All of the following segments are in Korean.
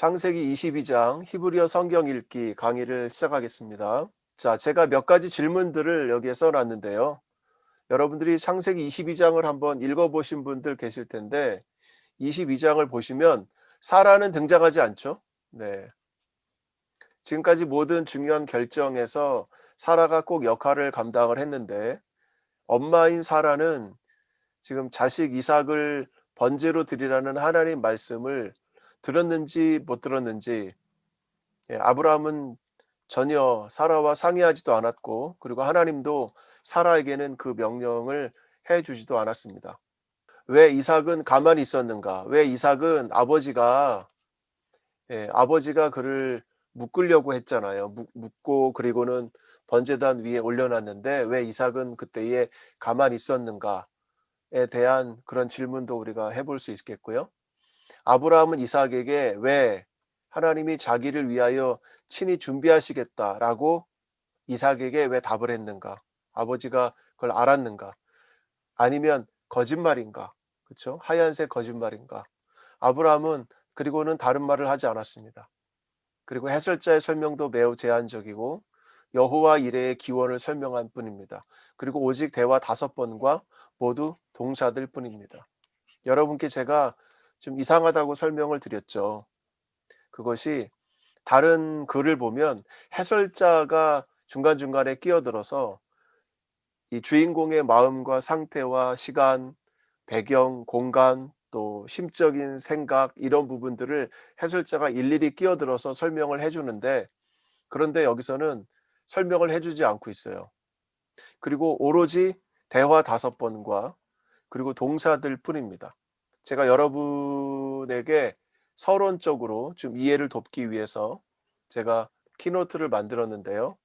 창세기 22장 히브리어 성경 읽기 강의를 시작하겠습니다. 자, 제가 몇 가지 질문들을 여기에 써놨는데요. 여러분들이 창세기 22장을 한번 읽어보신 분들 계실 텐데 22장을 보시면 사라는 등장하지 않죠? 네. 지금까지 모든 중요한 결정에서 사라가 꼭 역할을 감당을 했는데 엄마인 사라는 지금 자식 이삭을 번제로 드리라는 하나님 말씀을 들었는지 못 들었는지, 아브라함은 전혀 사라와 상의하지도 않았고, 그리고 하나님도 사라에게는 그 명령을 해 주지도 않았습니다. 왜 이삭은 가만히 있었는가? 왜 이삭은 아버지가 그를 묶으려고 했잖아요. 묶고 그리고는 번제단 위에 올려놨는데 왜 이삭은 그때에 가만히 있었는가에 대한 그런 질문도 우리가 해볼 수 있겠고요. 아브라함은 이삭에게 왜 하나님이 자기를 위하여 친히 준비하시겠다라고 이삭에게 왜 답을 했는가? 아버지가 그걸 알았는가? 아니면 거짓말인가? 그렇죠? 하얀색 거짓말인가? 아브라함은 그리고는 다른 말을 하지 않았습니다. 그리고 해설자의 설명도 매우 제한적이고 여호와 이레의 기원을 설명한 뿐입니다. 그리고 오직 대화 5번과 모두 동사들 뿐입니다. 여러분께 제가 좀 이상하다고 설명을 드렸죠. 그것이 다른 글을 보면 해설자가 중간중간에 끼어들어서 이 주인공의 마음과 상태와 시간, 배경, 공간, 또 심적인 생각 이런 부분들을 해설자가 일일이 끼어들어서 설명을 해주는데, 그런데 여기서는 설명을 해주지 않고 있어요. 그리고 오로지 대화 5번과 그리고 동사들 뿐입니다. 제가 여러분에게 서론적으로 좀 이해를 돕기 위해서 제가 키노트를 만들었는데요.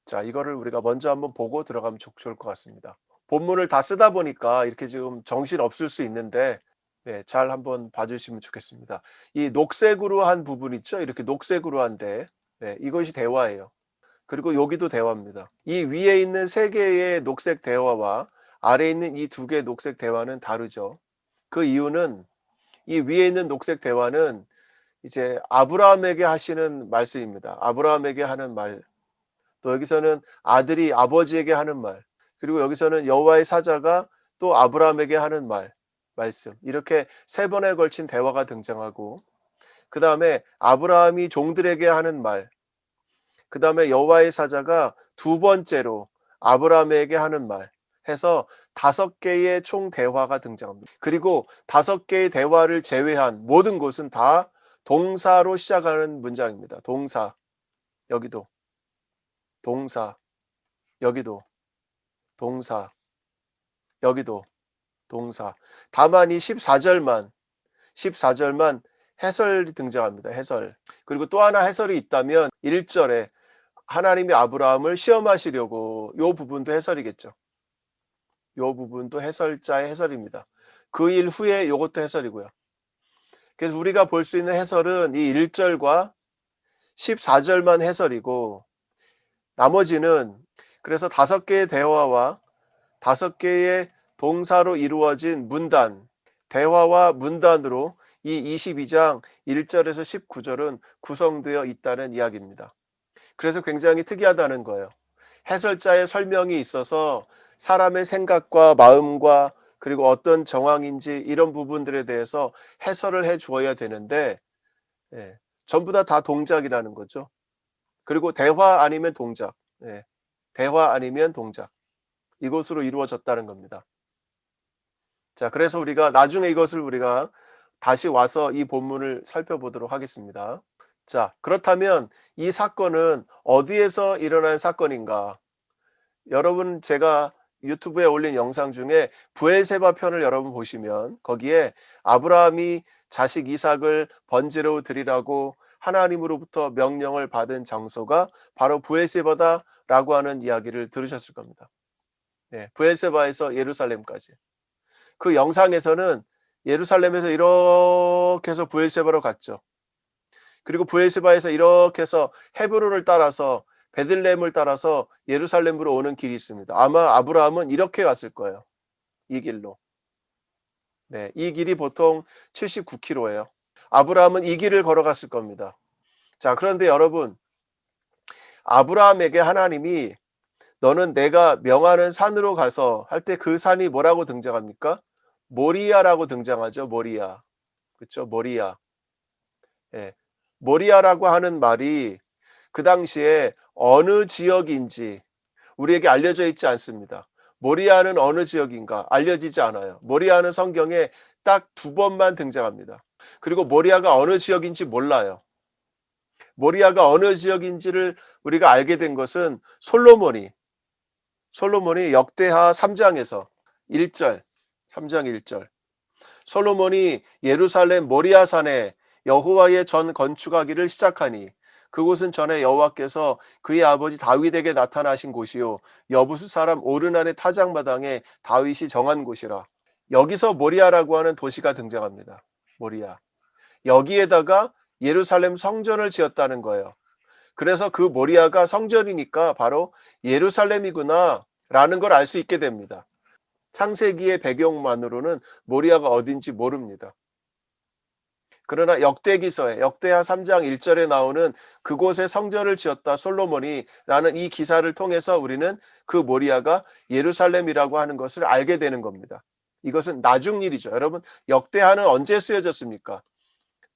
자, 이거를 우리가 먼저 한번 보고 들어가면 좋을 것 같습니다. 본문을 다 쓰다 보니까 이렇게 지금 정신 없을 수 있는데, 잘 한번 봐주시면 좋겠습니다. 이 녹색으로 한 부분 있죠? 이렇게 녹색으로 한데, 이것이 대화예요. 그리고 여기도 대화입니다. 이 위에 있는 3개의 녹색 대화와 아래에 있는 이 2개의 녹색 대화는 다르죠. 그 이유는 이 위에 있는 녹색 대화는 이제 아브라함에게 하시는 말씀입니다. 아브라함에게 하는 말, 또 여기서는 아들이 아버지에게 하는 말, 그리고 여기서는 여호와의 사자가 또 아브라함에게 하는 말씀, 이렇게 3번에 걸친 대화가 등장하고, 그 다음에 아브라함이 종들에게 하는 말, 그 다음에 여호와의 사자가 2번째로 아브라함에게 하는 말 해서 5개의 총 대화가 등장합니다. 그리고 5개의 대화를 제외한 모든 것은 다 동사로 시작하는 문장입니다. 동사, 여기도 동사, 여기도 동사, 여기도 동사. 다만 이 14절만 해설이 등장합니다. 해설. 그리고 또 하나 해설이 있다면 1절에 하나님이 아브라함을 시험하시려고, 요 부분도 해설이겠죠. 요 부분도 해설자의 해설입니다. 그 일 후에 요것도 해설이고요. 그래서 우리가 볼 수 있는 해설은 이 1절과 14절만 해설이고, 나머지는 그래서 5개의 대화와 5개의 동사로 이루어진 문단, 대화와 문단으로 이 22장 1절에서 19절은 구성되어 있다는 이야기입니다. 그래서 굉장히 특이하다는 거예요. 해설자의 설명이 있어서 사람의 생각과 마음과 그리고 어떤 정황인지 이런 부분들에 대해서 해설을 해 주어야 되는데, 전부 다 동작이라는 거죠. 그리고 대화 아니면 동작, 대화 아니면 동작, 이것으로 이루어졌다는 겁니다. 자, 그래서 우리가 나중에 이것을 우리가 다시 와서 이 본문을 살펴보도록 하겠습니다. 자, 그렇다면 이 사건은 어디에서 일어난 사건인가? 여러분, 제가 유튜브에 올린 영상 중에 브엘세바 편을 여러분 보시면 거기에 아브라함이 자식 이삭을 번제로 드리라고 하나님으로부터 명령을 받은 장소가 바로 브엘세바다라고 하는 이야기를 들으셨을 겁니다. 브엘세바에서 예루살렘까지. 그 영상에서는 예루살렘에서 이렇게 해서 브엘세바로 갔죠. 그리고 브엘세바에서 이렇게 해서 헤브론을 따라서 베들레헴을 따라서 예루살렘으로 오는 길이 있습니다. 아마 아브라함은 이렇게 갔을 거예요. 이 길로. 이 길이 보통 79km예요. 아브라함은 이 길을 걸어갔을 겁니다. 자, 그런데 여러분, 아브라함에게 하나님이 너는 내가 명하는 산으로 가서 할 때 그 산이 뭐라고 등장합니까? 모리아라고 등장하죠. 모리아. 그렇죠? 모리아. 예. 모리아라고 하는 말이 그 당시에 어느 지역인지 우리에게 알려져 있지 않습니다. 모리아는 어느 지역인가 알려지지 않아요. 모리아는 성경에 딱 2번만 등장합니다. 그리고 모리아가 어느 지역인지 몰라요. 모리아가 어느 지역인지를 우리가 알게 된 것은 솔로몬이 역대하 3장에서 1절, 3장 1절. 솔로몬이 예루살렘 모리아산에 여호와의 전 건축하기를 시작하니 그곳은 전에 여호와께서 그의 아버지 다윗에게 나타나신 곳이요 여부스 사람 오르난의 타작마당에 다윗이 정한 곳이라. 여기서 모리아라고 하는 도시가 등장합니다. 모리아. 여기에다가 예루살렘 성전을 지었다는 거예요. 그래서 그 모리아가 성전이니까 바로 예루살렘이구나 라는 걸 알 수 있게 됩니다. 창세기의 배경만으로는 모리아가 어딘지 모릅니다. 그러나 역대기서에 역대하 3장 1절에 나오는 그곳에 성전을 지었다 솔로몬이 라는 이 기사를 통해서 우리는 그 모리아가 예루살렘이라고 하는 것을 알게 되는 겁니다. 이것은 나중 일이죠. 여러분, 역대하는 언제 쓰여졌습니까?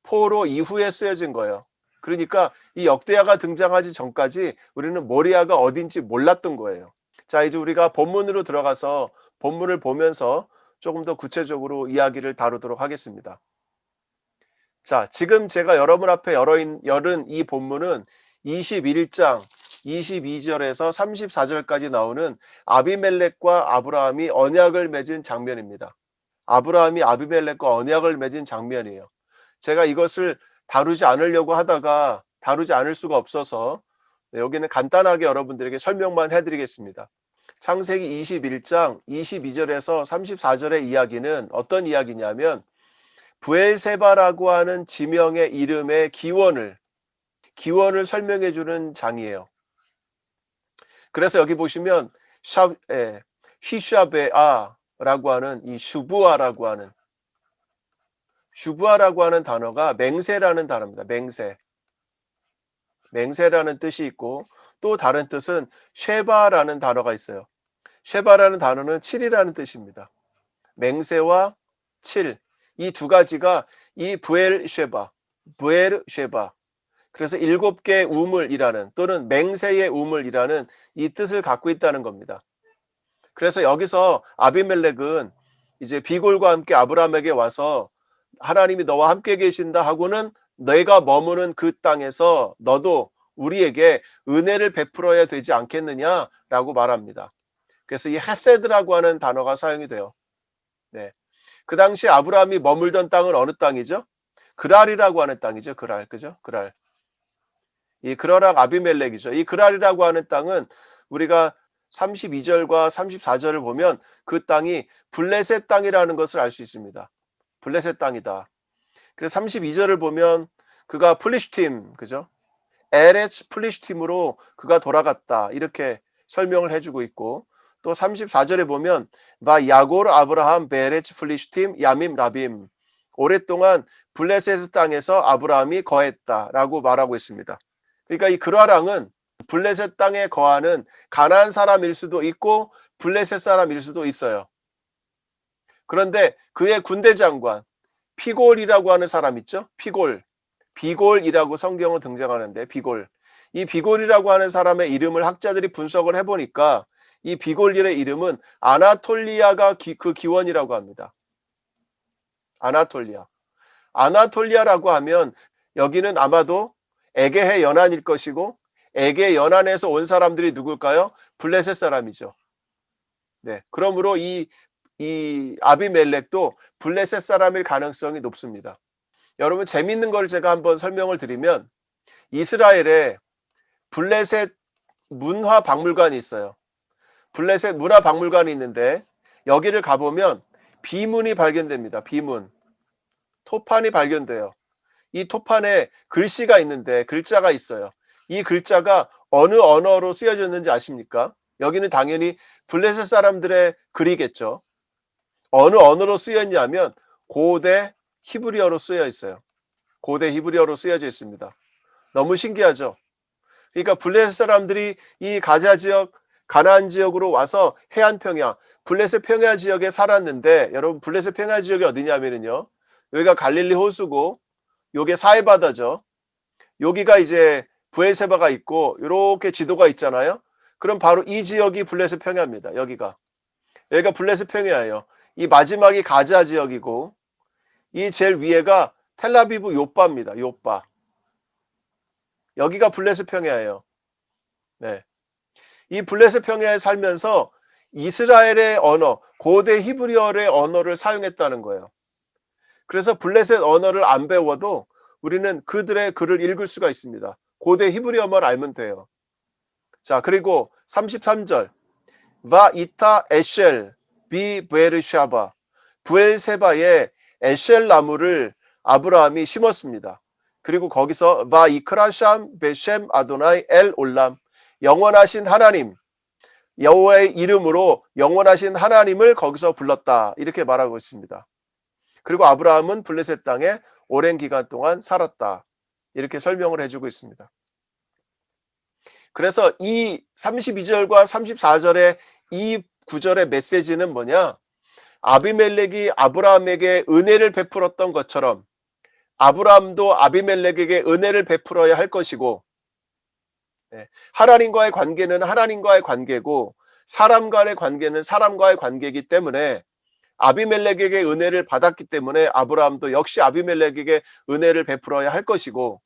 포로 이후에 쓰여진 거예요. 그러니까 이 역대하가 등장하기 전까지 우리는 모리아가 어딘지 몰랐던 거예요. 자, 이제 우리가 본문으로 들어가서 본문을 보면서 조금 더 구체적으로 이야기를 다루도록 하겠습니다. 자, 지금 제가 여러분 앞에 열은 이 본문은 21장 22절에서 34절까지 나오는 아비멜렉과 아브라함이 언약을 맺은 장면입니다. 아브라함이 아비멜렉과 언약을 맺은 장면이에요. 제가 이것을 다루지 않으려고 하다가 다루지 않을 수가 없어서 여기는 간단하게 여러분들에게 설명만 해드리겠습니다. 창세기 21장 22절에서 34절의 이야기는 어떤 이야기냐면 브엘세바라고 하는 지명의 이름의 기원을 설명해 주는 장이에요. 그래서 여기 보시면 히샤베아라고 하는 이 슈부아라고 하는 단어가 맹세라는 단어입니다. 맹세라는 뜻이 있고 또 다른 뜻은 쉐바라는 단어가 있어요. 쉐바라는 단어는 7이라는 뜻입니다. 맹세와 7, 이 두 가지가 이 부엘쉐바, 그래서 7개의 우물이라는 또는 맹세의 우물이라는 이 뜻을 갖고 있다는 겁니다. 그래서 여기서 아비멜렉은 이제 비골과 함께 아브라함에게 와서 하나님이 너와 함께 계신다 하고는 내가 머무는 그 땅에서 너도 우리에게 은혜를 베풀어야 되지 않겠느냐라고 말합니다. 그래서 이 헤세드라고 하는 단어가 사용이 돼요. 네. 그 당시 아브라함이 머물던 땅은 어느 땅이죠? 그랄이라고 하는 땅이죠. 그랄, 그죠? 그랄. 이 그랄랑 아비멜렉이죠. 이 그랄이라고 하는 땅은 우리가 32절과 34절을 보면 그 땅이 블레셋 땅이라는 것을 알 수 있습니다. 블레셋 땅이다. 그래서 32절을 보면 그가 플리슈팀, 그죠? 에레츠 플리슈팀으로 그가 돌아갔다. 이렇게 설명을 해주고 있고 또 34절에 보면 바 야골 아브라함 베레츠 플리슈팀 야밈 라빔, 오랫동안 블레셋 땅에서 아브라함이 거했다라고 말하고 있습니다. 그러니까 이 그라랑은 블레셋 땅에 거하는 가나안 사람일 수도 있고 블레셋 사람일 수도 있어요. 그런데 그의 군대 장관 피골이라고 하는 사람 있죠? 비골이라고 성경은 등장하는데 이 비골이라고 하는 사람의 이름을 학자들이 분석을 해보니까 이 비골의 이름은 아나톨리아가 그 기원이라고 합니다. 아나톨리아라고 하면 여기는 아마도 에게해 연안일 것이고 에게 연안에서 온 사람들이 누굴까요? 블레셋 사람이죠. 네, 그러므로 이 아비멜렉도 블레셋 사람일 가능성이 높습니다. 여러분, 재미있는 걸 제가 한번 설명을 드리면 이스라엘에 블레셋 문화 박물관이 있어요. 블레셋 문화 박물관이 있는데 여기를 가보면 비문이 발견됩니다. 토판이 발견돼요. 이 토판에 글씨가 있는데 글자가 있어요. 이 글자가 어느 언어로 쓰여졌는지 아십니까? 여기는 당연히 블레셋 사람들의 글이겠죠. 어느 언어로 쓰였냐면 고대 히브리어로 쓰여 있어요. 고대 히브리어로 쓰여져 있습니다. 너무 신기하죠? 그러니까 블레셋 사람들이 이 가자 지역, 가나안 지역으로 와서 해안 평야, 블레셋 평야 지역에 살았는데, 여러분 블레셋 평야 지역이 어디냐면요, 여기가 갈릴리 호수고 요게 사해바다죠. 여기가 이제 브엘세바가 있고 이렇게 지도가 있잖아요. 그럼 바로 이 지역이 블레셋 평야입니다. 여기가 블레셋 평야예요. 이 마지막이 가자 지역이고 이 제일 위에가 텔라비브 요바입니다. 요바. 여기가 블레셋 평야예요. 네. 이 블레셋 평야에 살면서 이스라엘의 언어, 고대 히브리어의 언어를 사용했다는 거예요. 그래서 블레셋 언어를 안 배워도 우리는 그들의 글을 읽을 수가 있습니다. 고대 히브리어만 알면 돼요. 자, 그리고 33절. 바 이타 에쉘 비 베르샤바. 브엘세바에 에쉘 나무를 아브라함이 심었습니다. 그리고 거기서 바 이크라샴 베셴 아도나이 엘 올람. 영원하신 하나님, 여호와의 이름으로 영원하신 하나님을 거기서 불렀다. 이렇게 말하고 있습니다. 그리고 아브라함은 블레셋 땅에 오랜 기간 동안 살았다. 이렇게 설명을 해주고 있습니다. 그래서 이 32절과 34절의 이 구절의 메시지는 뭐냐? 아비멜렉이 아브라함에게 은혜를 베풀었던 것처럼 아브라함도 아비멜렉에게 은혜를 베풀어야 할 것이고, 하나님과의 관계는 하나님과의 관계고 사람 간의 관계는 사람과의 관계이기 때문에 아비멜렉에게 은혜를 받았기 때문에 아브라함도 역시 아비멜렉에게 은혜를 베풀어야 할 것이고,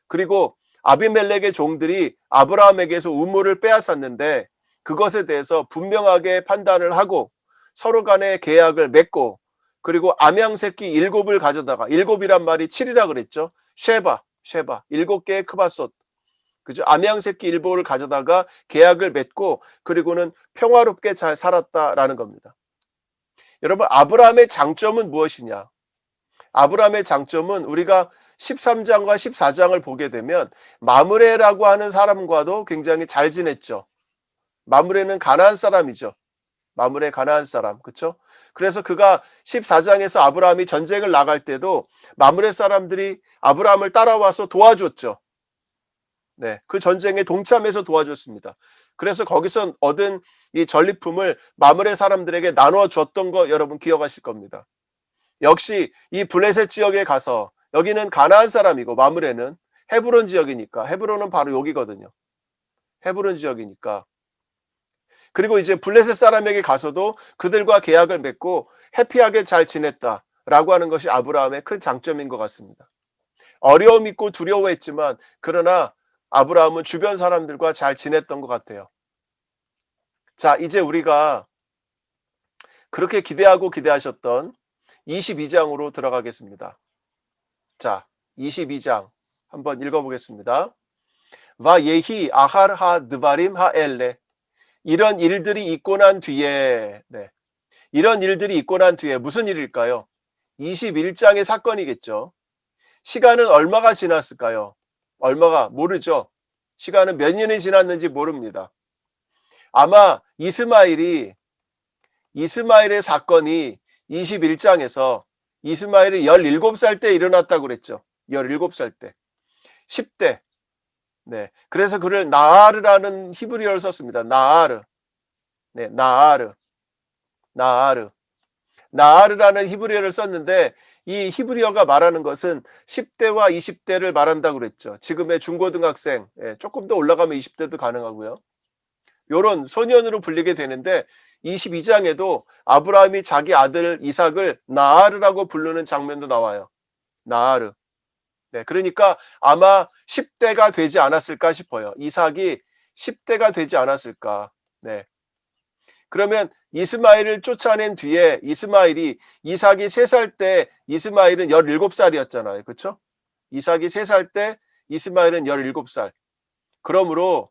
그리고 아비멜렉의 종들이 아브라함에게서 우물을 빼앗았는데 그것에 대해서 분명하게 판단을 하고 서로 간에 계약을 맺고, 그리고 암양 새끼 7을 가져다가, 7이란 말이 7이라 그랬죠. 쉐바 7개의 크바솥, 그죠? 암양 새끼 7을 가져다가 계약을 맺고 그리고는 평화롭게 잘 살았다라는 겁니다. 여러분, 아브라함의 장점은 무엇이냐? 아브라함의 장점은 우리가 13장과 14장을 보게 되면 마므레라고 하는 사람과도 굉장히 잘 지냈죠. 마므레는 가나안 사람이죠. 마므레 가나안 사람, 그렇죠? 그래서 그가 14장에서 아브라함이 전쟁을 나갈 때도 마므레 사람들이 아브라함을 따라와서 도와줬죠. 네, 그 전쟁에 동참해서 도와줬습니다. 그래서 거기서 얻은 이 전리품을 마므레 사람들에게 나눠 줬던 거 여러분 기억하실 겁니다. 역시 이 블레셋 지역에 가서, 여기는 가나안 사람이고 마므레는 헤브론 지역이니까, 헤브론은 바로 여기거든요. 헤브론 지역이니까. 그리고 이제 블레셋 사람에게 가서도 그들과 계약을 맺고 해피하게 잘 지냈다라고 하는 것이 아브라함의 큰 장점인 것 같습니다. 어려움 있고 두려워했지만 그러나 아브라함은 주변 사람들과 잘 지냈던 것 같아요. 자, 이제 우리가 그렇게 기대하고 기대하셨던 22장으로 들어가겠습니다. 자, 22장 한번 읽어보겠습니다. 와 예히 아할 하 드바림 하 엘레. 이런 일들이 있고 난 뒤에, 이런 일들이 있고 난 뒤에 무슨 일일까요? 21장의 사건이겠죠. 시간은 얼마가 지났을까요? 얼마가 모르죠. 시간은 몇 년이 지났는지 모릅니다. 아마 이스마엘의 사건이 21장에서 이스마엘이 17살 때 일어났다고 그랬죠. 17살 때. 10대. 네. 그래서 그를 나아르라는 히브리어를 썼습니다. 나아르. 네, 나아르. 나아르라는 히브리어를 썼는데 이 히브리어가 말하는 것은 10대와 20대를 말한다고 그랬죠. 지금의 중고등학생, 조금 더 올라가면 20대도 가능하고요. 요런 소년으로 불리게 되는데 22장에도 아브라함이 자기 아들 이삭을 나아르라고 부르는 장면도 나와요. 나아르. 네, 그러니까 아마 10대가 되지 않았을까 싶어요. 이삭이 10대가 되지 않았을까. 네. 그러면 이스마엘을 쫓아낸 뒤에 이삭이 3살 때 이스마엘은 17살이었잖아요. 그렇죠? 이삭이 3살 때 이스마엘은 17살. 그러므로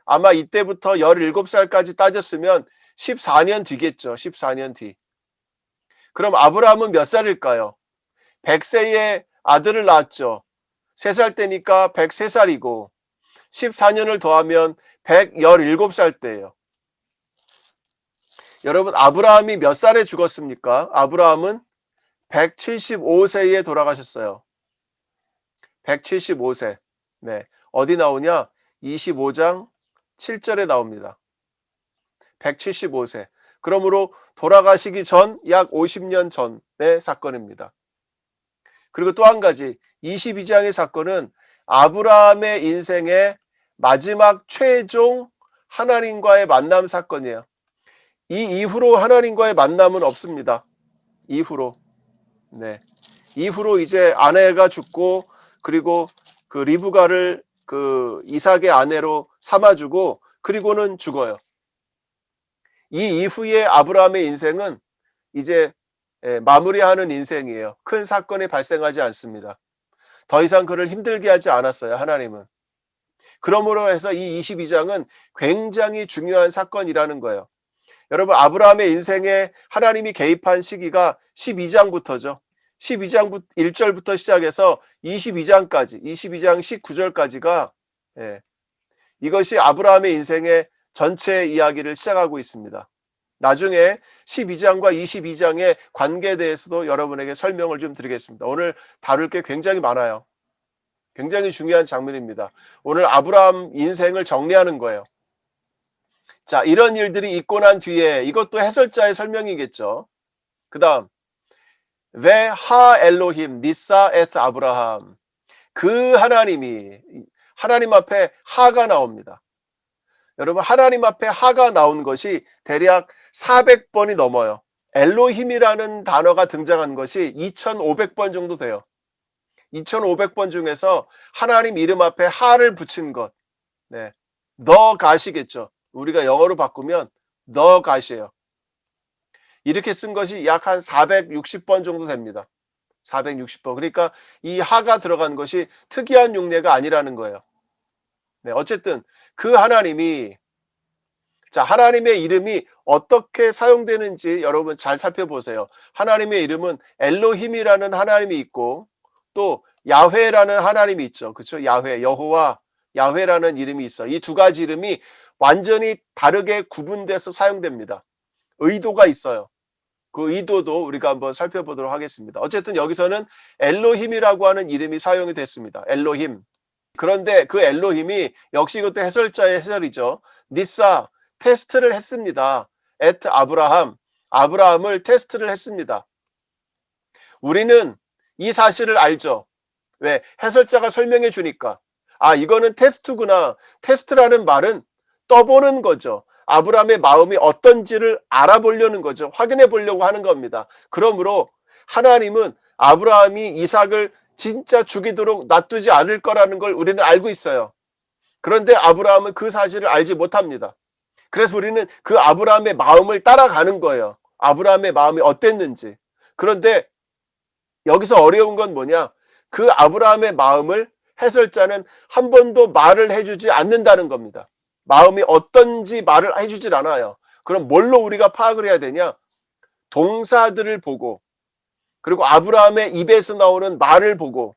아마 이때부터 17살까지 따졌으면 14년 뒤겠죠. 14년 뒤. 그럼 아브라함은 몇 살일까요? 100세에 아들을 낳았죠. 3살 때니까 103살이고 14년을 더하면 117살 때예요. 여러분, 아브라함이 몇 살에 죽었습니까? 아브라함은 175세에 돌아가셨어요. 175세. 네. 어디 나오냐? 25장 7절에 나옵니다. 175세. 그러므로 돌아가시기 전 약 50년 전의 사건입니다. 그리고 또 한 가지 22장의 사건은 아브라함의 인생의 마지막 최종 하나님과의 만남 사건이에요. 이 이후로 하나님과의 만남은 없습니다. 이후로. 네. 이후로 이제 아내가 죽고 그리고 그 리브가를 그 이삭의 아내로 삼아주고 그리고는 죽어요. 이 이후에 아브라함의 인생은 이제 마무리하는 인생이에요. 큰 사건이 발생하지 않습니다. 더 이상 그를 힘들게 하지 않았어요, 하나님은. 그러므로 해서 이 22장은 굉장히 중요한 사건이라는 거예요. 여러분, 아브라함의 인생에 하나님이 개입한 시기가 12장부터죠. 12장 1절부터 시작해서 22장까지, 22장 19절까지가 이것이 아브라함의 인생의 전체 이야기를 시작하고 있습니다. 나중에 12장과 22장의 관계에 대해서도 여러분에게 설명을 좀 드리겠습니다. 오늘 다룰 게 굉장히 많아요. 굉장히 중요한 장면입니다. 오늘 아브라함 인생을 정리하는 거예요. 자, 이런 일들이 있고 난 뒤에 이것도 해설자의 설명이겠죠. 그 다음 왜 하 엘로힘 니사 에스 아브라함, 그 하나님이 하나님 앞에 하가 나옵니다. 여러분, 하나님 앞에 하가 나온 것이 대략 400번이 넘어요. 엘로힘이라는 단어가 등장한 것이 2500번 정도 돼요. 2500번 중에서 하나님 이름 앞에 하를 붙인 것, 네, 더 가시겠죠. 우리가 영어로 바꾸면 더 가시예요. 이렇게 쓴 것이 약 한 460번 정도 됩니다. 460번. 그러니까 이 하가 들어간 것이 특이한 용례가 아니라는 거예요. 네, 어쨌든 그 하나님이, 자, 하나님의 이름이 어떻게 사용되는지 여러분 잘 살펴보세요. 하나님의 이름은 엘로힘이라는 하나님이 있고 또 야훼라는 하나님이 있죠. 그렇죠? 야훼, 여호와, 야훼라는 이름이 있어. 이 두 가지 이름이 완전히 다르게 구분돼서 사용됩니다. 의도가 있어요. 그 의도도 우리가 한번 살펴보도록 하겠습니다. 어쨌든 여기서는 엘로힘이라고 하는 이름이 사용이 됐습니다. 엘로힘. 그런데 그 엘로힘이 역시 이것도 해설자의 해설이죠. 니사, 테스트를 했습니다. 에트 아브라함, 아브라함을 테스트를 했습니다. 우리는 이 사실을 알죠. 왜? 해설자가 설명해 주니까. 아, 이거는 테스트구나. 테스트라는 말은 떠보는 거죠. 아브라함의 마음이 어떤지를 알아보려는 거죠. 확인해 보려고 하는 겁니다. 그러므로 하나님은 아브라함이 이삭을 진짜 죽이도록 놔두지 않을 거라는 걸 우리는 알고 있어요. 그런데 아브라함은 그 사실을 알지 못합니다. 그래서 우리는 그 아브라함의 마음을 따라가는 거예요. 아브라함의 마음이 어땠는지. 그런데 여기서 어려운 건 뭐냐? 그 아브라함의 마음을 해설자는 한 번도 말을 해주지 않는다는 겁니다. 마음이 어떤지 말을 해주질 않아요. 그럼 뭘로 우리가 파악을 해야 되냐? 동사들을 보고, 그리고 아브라함의 입에서 나오는 말을 보고,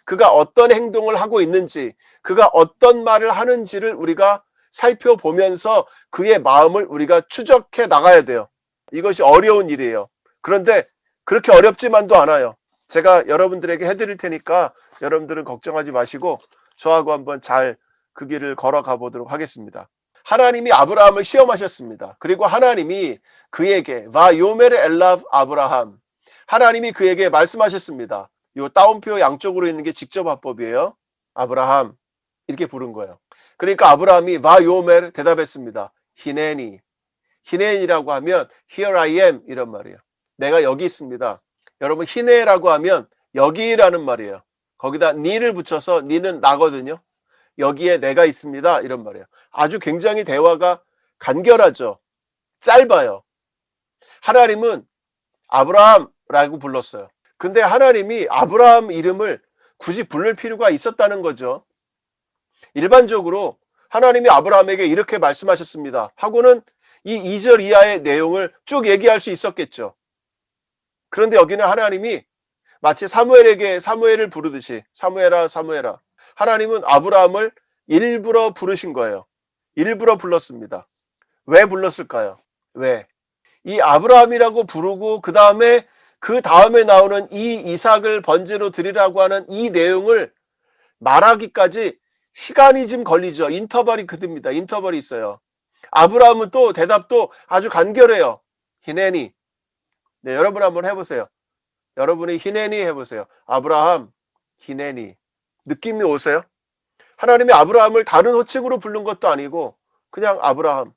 그가 어떤 행동을 하고 있는지, 그가 어떤 말을 하는지를 우리가 살펴보면서 그의 마음을 우리가 추적해 나가야 돼요. 이것이 어려운 일이에요. 그런데 그렇게 어렵지만도 않아요. 제가 여러분들에게 해드릴 테니까 여러분들은 걱정하지 마시고 저하고 한번 잘 그 길을 걸어가 보도록 하겠습니다. 하나님이 아브라함을 시험하셨습니다. 그리고 하나님이 그에게 바요메르 엘라브 아브라함, 하나님이 그에게 말씀하셨습니다. 이 따옴표 양쪽으로 있는 게 직접 화법이에요. 아브라함 이렇게 부른 거예요. 그러니까 아브라함이 바요메르 대답했습니다. 히네니, 히네니라고 하면 here I am 이런 말이에요. 내가 여기 있습니다. 여러분, 히네라고 하면 여기라는 말이에요. 거기다 니를 붙여서 니는 나거든요. 여기에 내가 있습니다 이런 말이에요. 아주 굉장히 대화가 간결하죠. 짧아요. 하나님은 아브라함라고 불렀어요. 근데 하나님이 아브라함 이름을 굳이 부를 필요가 있었다는 거죠. 일반적으로 하나님이 아브라함에게 이렇게 말씀하셨습니다 하고는 이 2절 이하의 내용을 쭉 얘기할 수 있었겠죠. 그런데 여기는 하나님이 마치 사무엘에게 사무엘을 부르듯이 사무엘아 사무엘아, 하나님은 아브라함을 일부러 부르신 거예요. 일부러 불렀습니다. 왜 불렀을까요? 왜? 이 아브라함이라고 부르고 그 다음에 나오는 이 이삭을 번제로 드리라고 하는 이 내용을 말하기까지 시간이 좀 걸리죠. 인터벌이 그듭니다. 인터벌이 있어요. 아브라함은 또 대답도 아주 간결해요. 히네니. 네, 여러분 한번 해보세요. 여러분이 히네니 해보세요. 아브라함, 히네니. 느낌이 오세요? 하나님이 아브라함을 다른 호칭으로 부른 것도 아니고 그냥 아브라함.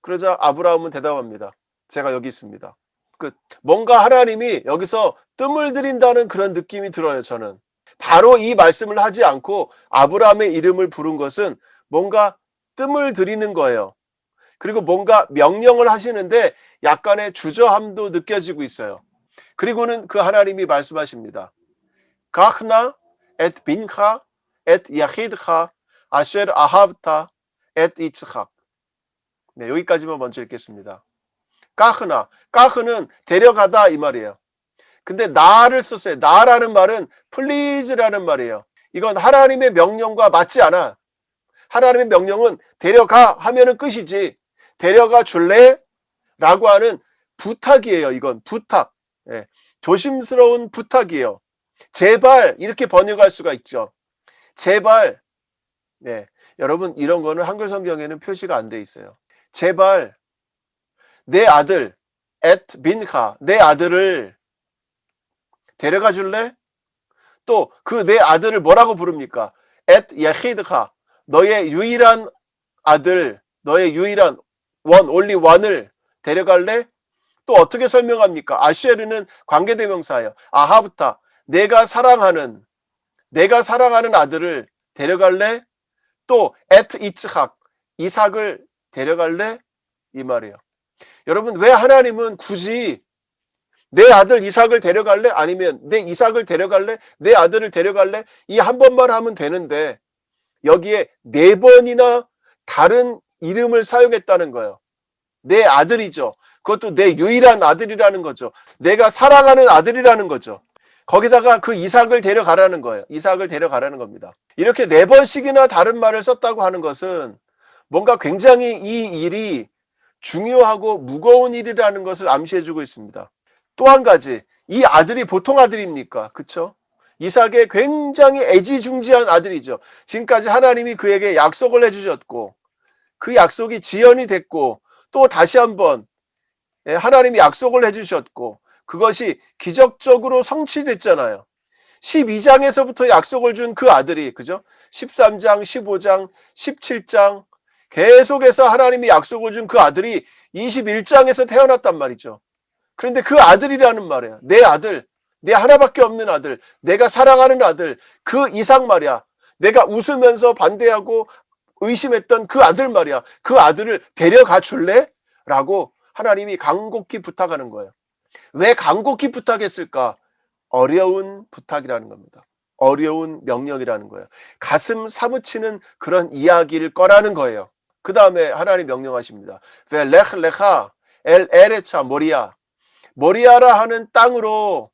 그러자 아브라함은 대답합니다. 제가 여기 있습니다. 끝. 뭔가 하나님이 여기서 뜸을 들인다는 그런 느낌이 들어요, 저는. 바로 이 말씀을 하지 않고 아브라함의 이름을 부른 것은 뭔가 뜸을 들이는 거예요. 그리고 뭔가 명령을 하시는데 약간의 주저함도 느껴지고 있어요. 그리고는 그 하나님이 말씀하십니다. 가흐나 엣 빈카 엣 야히드카 아쉘 아하브타 엣 이츠학. 네, 여기까지만 먼저 읽겠습니다. 까흐는 데려가다 이 말이에요. 근데 나를 썼어요. 나라는 말은 please라는 말이에요. 이건 하나님의 명령과 맞지 않아. 하나님의 명령은 데려가 하면은 끝이지. 데려가 줄래? 라고 하는 부탁이에요. 이건 부탁. 예, 조심스러운 부탁이에요. 제발 이렇게 번역할 수가 있죠. 제발. 네, 여러분 이런 거는 한글 성경에는 표시가 안 돼 있어요. 제발 내 아들 엣 빈카 내 아들을 데려가 줄래? 또 그 내 아들을 뭐라고 부릅니까? 엣 야히드카 너의 유일한 아들 너의 유일한 원 올리 원을 데려갈래? 또 어떻게 설명합니까? 아쉐르는 관계대명사예요. 아하브타 내가 사랑하는 아들을 데려갈래? 또 엣 이츠학 이삭을 데려갈래? 이 말이에요. 여러분 왜 하나님은 굳이 내 아들 이삭을 데려갈래? 아니면 내 이삭을 데려갈래? 내 아들을 데려갈래? 이 한 번만 하면 되는데 여기에 4번이나 다른 이름을 사용했다는 거예요. 내 아들이죠. 그것도 내 유일한 아들이라는 거죠. 내가 사랑하는 아들이라는 거죠. 거기다가 그 이삭을 데려가라는 거예요. 이삭을 데려가라는 겁니다. 이렇게 4번씩이나 다른 말을 썼다고 하는 것은 뭔가 굉장히 이 일이 중요하고 무거운 일이라는 것을 암시해주고 있습니다. 또 한 가지, 이 아들이 보통 아들입니까? 그쵸? 이삭의 굉장히 애지중지한 아들이죠. 지금까지 하나님이 그에게 약속을 해주셨고 그 약속이 지연이 됐고 또 다시 한번 하나님이 약속을 해주셨고 그것이 기적적으로 성취됐잖아요. 12장에서부터 약속을 준 그 아들이 그죠? 13장, 15장, 17장 계속해서 하나님이 약속을 준 그 아들이 21장에서 태어났단 말이죠. 그런데 그 아들이라는 말이야. 내 아들, 내 하나밖에 없는 아들, 내가 사랑하는 아들, 그 이삭 말이야. 내가 웃으면서 반대하고 의심했던 그 아들 말이야. 그 아들을 데려가 줄래? 라고 하나님이 간곡히 부탁하는 거예요. 왜 간곡히 부탁했을까? 어려운 부탁이라는 겁니다. 어려운 명령이라는 거예요. 가슴 사무치는 그런 이야기일 거라는 거예요. 그 다음에 하나님 명령하십니다. 벨레흐 레ха 엘 에레차 모리아 모리아라 하는 땅으로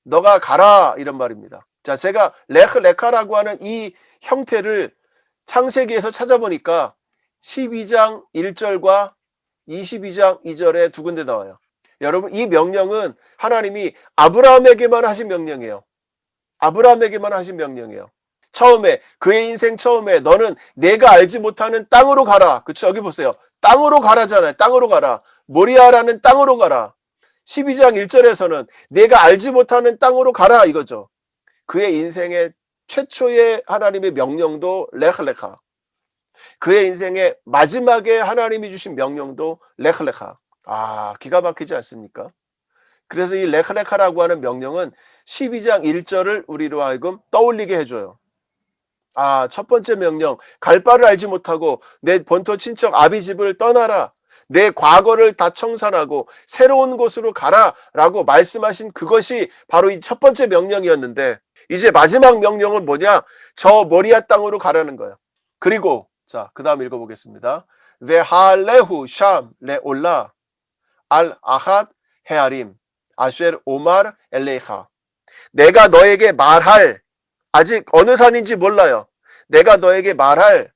너가 가라 이런 말입니다. 자, 제가 레흐 레카라고 하는 이 형태를 창세기에서 찾아보니까 12장 1절과 22장 2절에 두 군데 나와요. 여러분 이 명령은 하나님이 아브라함에게만 하신 명령이에요. 아브라함에게만 하신 명령이에요. 처음에 그의 인생 처음에 너는 내가 알지 못하는 땅으로 가라. 그쵸? 여기 보세요. 땅으로 가라잖아요. 땅으로 가라. 모리아라는 땅으로 가라. 12장 1절에서는 내가 알지 못하는 땅으로 가라 이거죠. 그의 인생의 최초의 하나님의 명령도 레흐레카. 그의 인생의 마지막에 하나님이 주신 명령도 레흐레카. 아, 기가 막히지 않습니까? 그래서 이 레흐레카라고 하는 명령은 12장 1절을 우리로 하여금 떠올리게 해줘요. 아, 첫 번째 명령, 갈 바를 알지 못하고 내 본토 친척 아비집을 떠나라. 내 과거를 다 청산하고 새로운 곳으로 가라 라고 말씀하신 그것이 바로 이 첫 번째 명령이었는데 이제 마지막 명령은 뭐냐? 저 모리아 땅으로 가라는 거예요. 그리고 자, 그 다음 읽어보겠습니다. 베할레후 샴 레올라 알 아핫 헤아림 아쉘 오말 엘레이하 내가 너에게 말할 아직 어느 산인지 몰라요. 내가 너에게 말할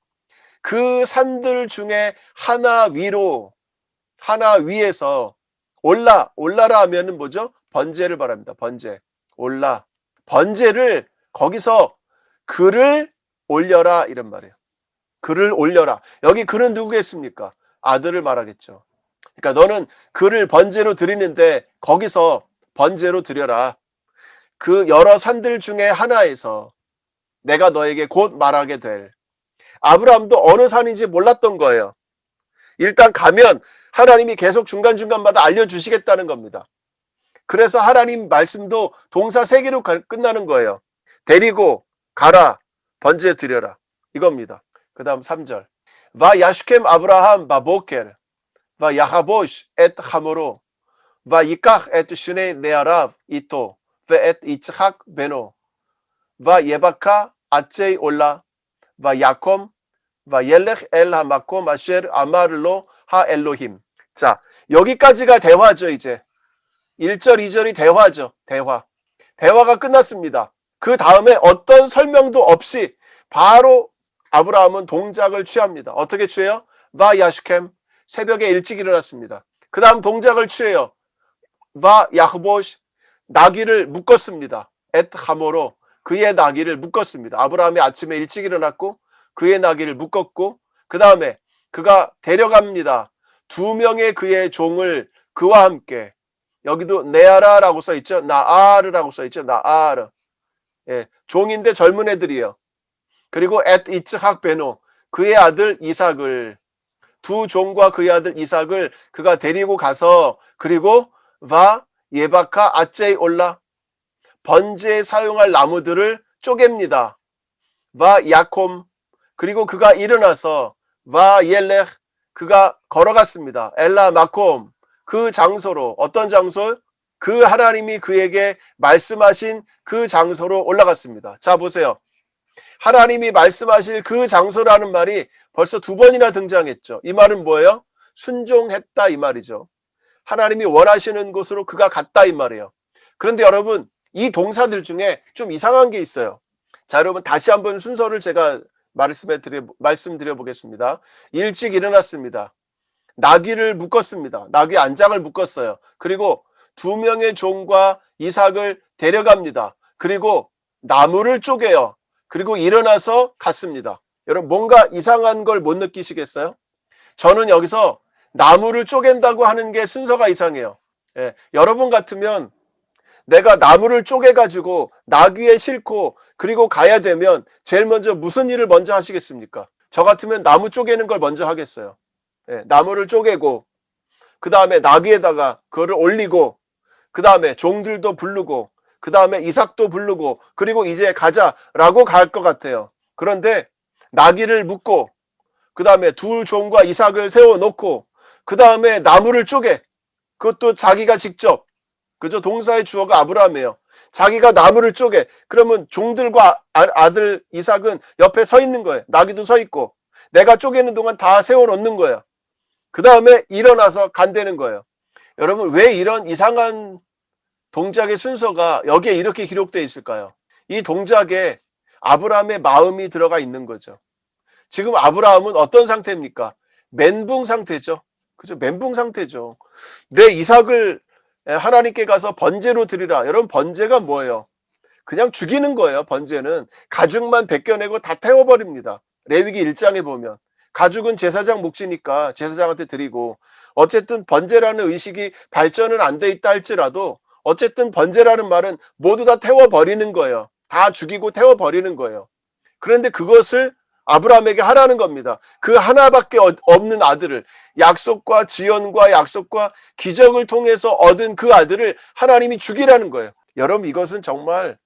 그 산들 중에 하나 위에서 올라라 하면은 뭐죠? 번제를 말합니다. 번제. 올라. 번제를 거기서 그를 올려라 이런 말이에요. 그를 올려라. 여기 그는 누구겠습니까? 아들을 말하겠죠. 그러니까 너는 그를 번제로 드리는데 거기서 번제로 드려라. 그 여러 산들 중에 하나에서 내가 너에게 곧 말하게 될. 아브라함도 어느 산인지 몰랐던 거예요. 일단 가면 하나님이 계속 중간중간마다 알려주시겠다는 겁니다. 그래서 하나님 말씀도 동사 3개로 끝나는 거예요. 데리고 가라, 번제 드려라 이겁니다. 그 다음 3절 와 야슈켐 아브라함 바보켈 와 야하보시 엣 하모로 와 이칵 엣 슈네 네아랍 이토 와 엣 이츠학 베노 와 예바카 아체이 올라 와 야콤 와 옐렉 엘 하마콤 아셰르 아마르로 하 엘로힘. 자, 여기까지가 대화죠. 이제 1절 2절이 대화죠. 대화가 끝났습니다. 그 다음에 어떤 설명도 없이 바로 아브라함은 동작을 취합니다. 어떻게 취해요? 와 야슈켐, 새벽에 일찍 일어났습니다. 그 다음 동작을 취해요. 와 야흐보시, 나귀를 묶었습니다. 엣 하모로, 그의 나귀를 묶었습니다. 아브라함이 아침에 일찍 일어났고 그의 나귀를 묶었고 그 다음에 그가 데려갑니다. 2명의 그의 종을 그와 함께. 여기도 네아라라고 써있죠. 나아르라고 써있죠. 나아르. 예, 종인데 젊은 애들이에요. 그리고 엣 이츠학 베노, 그의 아들 이삭을, 2 종과 그의 아들 이삭을 그가 데리고 가서, 그리고 와 예바카 아체이 올라, 번제에 사용할 나무들을 쪼갭니다. 와 야콤, 그리고 그가 일어나서 와 옐렉, 그가 걸어갔습니다. 엘라 마콤, 그 장소로. 어떤 장소? 그 하나님이 그에게 말씀하신 그 장소로 올라갔습니다. 자 보세요. 하나님이 말씀하실 그 장소라는 말이 벌써 2번이나 등장했죠. 이 말은 뭐예요? 순종했다 이 말이죠. 하나님이 원하시는 곳으로 그가 갔다 이 말이에요. 그런데 여러분, 이 동사들 중에 좀 이상한 게 있어요. 자, 여러분 다시 한번 순서를 제가 말씀드려 보겠습니다. 일찍 일어났습니다. 나귀를 묶었습니다. 나귀 안장을 묶었어요. 그리고 2명의 종과 이삭을 데려갑니다. 그리고 나무를 쪼개요. 그리고 일어나서 갔습니다. 여러분 뭔가 이상한 걸 못 느끼시겠어요? 저는 여기서 나무를 쪼갠다고 하는 게 순서가 이상해요. 예, 여러분 같으면 내가 나무를 쪼개가지고 나귀에 싣고 그리고 가야 되면 제일 먼저 무슨 일을 먼저 하시겠습니까? 저 같으면 나무 쪼개는 걸 먼저 하겠어요. 예, 나무를 쪼개고 그 다음에 나귀에다가 그거를 올리고 그 다음에 종들도 부르고 그 다음에 이삭도 부르고 그리고 이제 가자라고 갈 것 같아요. 그런데 나귀를 묶고 그 다음에 2 종과 이삭을 세워놓고 그 다음에 나무를 쪼개, 그것도 자기가 직접, 그죠? 동사의 주어가 아브라함이에요. 자기가 나무를 쪼개. 그러면 종들과 아들 이삭은 옆에 서 있는 거예요. 나귀도 서 있고 내가 쪼개는 동안 다 세워놓는 거예요. 그 다음에 일어나서 간다는 거예요. 여러분 왜 이런 이상한 동작의 순서가 여기에 이렇게 기록되어 있을까요? 이 동작에 아브라함의 마음이 들어가 있는 거죠. 지금 아브라함은 어떤 상태입니까? 멘붕 상태죠. 그죠? 멘붕 상태죠. 내 이삭을 하나님께 가서 번제로 드리라. 여러분 번제가 뭐예요? 그냥 죽이는 거예요. 번제는 가죽만 벗겨내고 다 태워버립니다. 레위기 1장에 보면 가죽은 제사장 몫이니까 제사장한테 드리고, 어쨌든 번제라는 의식이 발전은 안 돼 있다 할지라도 어쨌든 번제라는 말은 모두 다 태워버리는 거예요. 다 죽이고 태워버리는 거예요. 그런데 그것을 아브라함에게 하라는 겁니다. 그 하나밖에 없는 아들을, 약속과 지연과 약속과 기적을 통해서 얻은 그 아들을 하나님이 죽이라는 거예요. 여러분 이것은 정말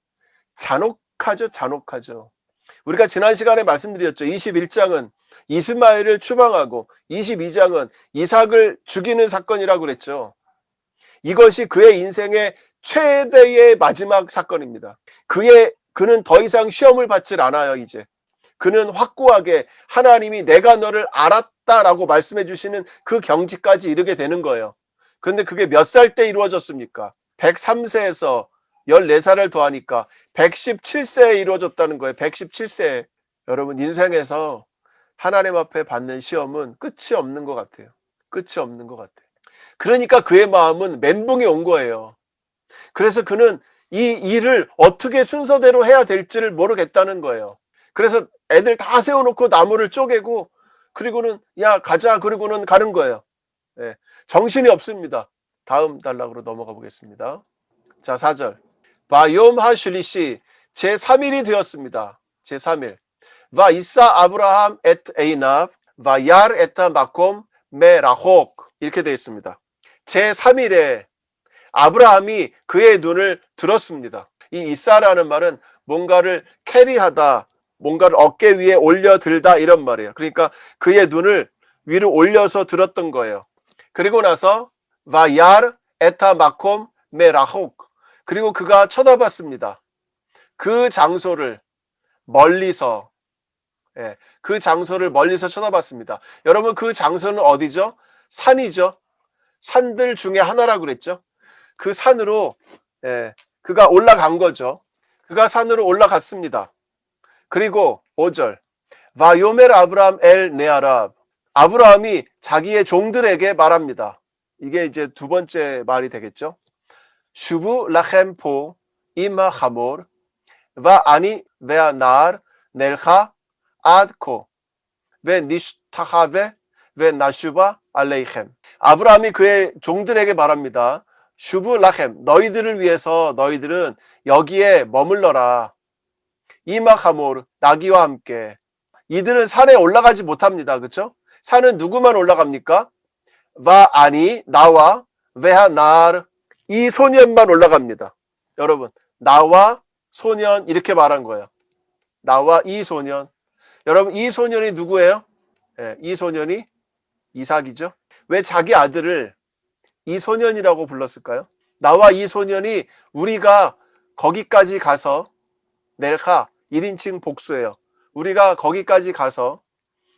잔혹하죠. 잔혹하죠. 우리가 지난 시간에 말씀드렸죠. 21장은 이스마엘을 추방하고 22장은 이삭을 죽이는 사건이라고 그랬죠. 이것이 그의 인생의 최대의 마지막 사건입니다. 그는 더 이상 시험을 받질 않아요. 이제 그는 확고하게 하나님이 내가 너를 알았다라고 말씀해 주시는 그 경지까지 이르게 되는 거예요. 그런데 그게 몇 살 때 이루어졌습니까? 103세에서 14살을 더하니까 117세에 이루어졌다는 거예요. 117세. 여러분 인생에서 하나님 앞에 받는 시험은 끝이 없는 것 같아요. 끝이 없는 것 같아요. 그러니까 그의 마음은 멘붕이 온 거예요. 그래서 그는 이 일을 어떻게 순서대로 해야 될지를 모르겠다는 거예요. 그래서 애들 다 세워놓고 나무를 쪼개고 그리고는 야 가자 그리고는 가는 거예요. 예, 정신이 없습니다. 다음 단락으로 넘어가 보겠습니다. 자 4절 바욤 하슐리시 제3일이 되었습니다. 제3일 와 이사 아브라함 엣 에이납 와 얄 에타 마콤 메라혹 이렇게 되어 있습니다. 제3일에 아브라함이 그의 눈을 들었습니다. 이 이사라는 말은 뭔가를 캐리하다, 뭔가를 어깨 위에 올려들다 이런 말이에요. 그러니까 그의 눈을 위로 올려서 들었던 거예요. 그리고 나서 바얄 에타 마콤 메라혹 그리고 그가 쳐다봤습니다. 그 장소를 멀리서 그 장소를 멀리서 쳐다봤습니다. 여러분 그 장소는 어디죠? 산이죠. 산들 중에 하나라고 그랬죠. 그 산으로 그가 올라간 거죠. 그가 산으로 올라갔습니다. 그리고 5절 바요멜 아브라함 엘 네아랍 아브라함이 자기의 종들에게 말합니다. 이게 이제 두 번째 말이 되겠죠. 슈부 라켐 포 이마 하몰 와 아니 베아 날 넬하 아드코 베 니슈타하베 베 나슈바 알레이켐 아브라함이 그의 종들에게 말합니다. 슈브 라켐 너희들을 위해서 너희들은 여기에 머물러라. 이마하모르 나귀와 함께 이들은 산에 올라가지 못합니다. 그렇죠? 산은 누구만 올라갑니까? 와 아니 나와 베하 나르 이 소년만 올라갑니다. 여러분 나와 소년 이렇게 말한 거예요. 나와 이 소년. 여러분 이 소년이 누구예요? 이 소년이 이삭이죠. 왜 자기 아들을 이 소년이라고 불렀을까요? 나와 이 소년이 우리가 거기까지 가서 넬하 1인칭 복수예요. 우리가 거기까지 가서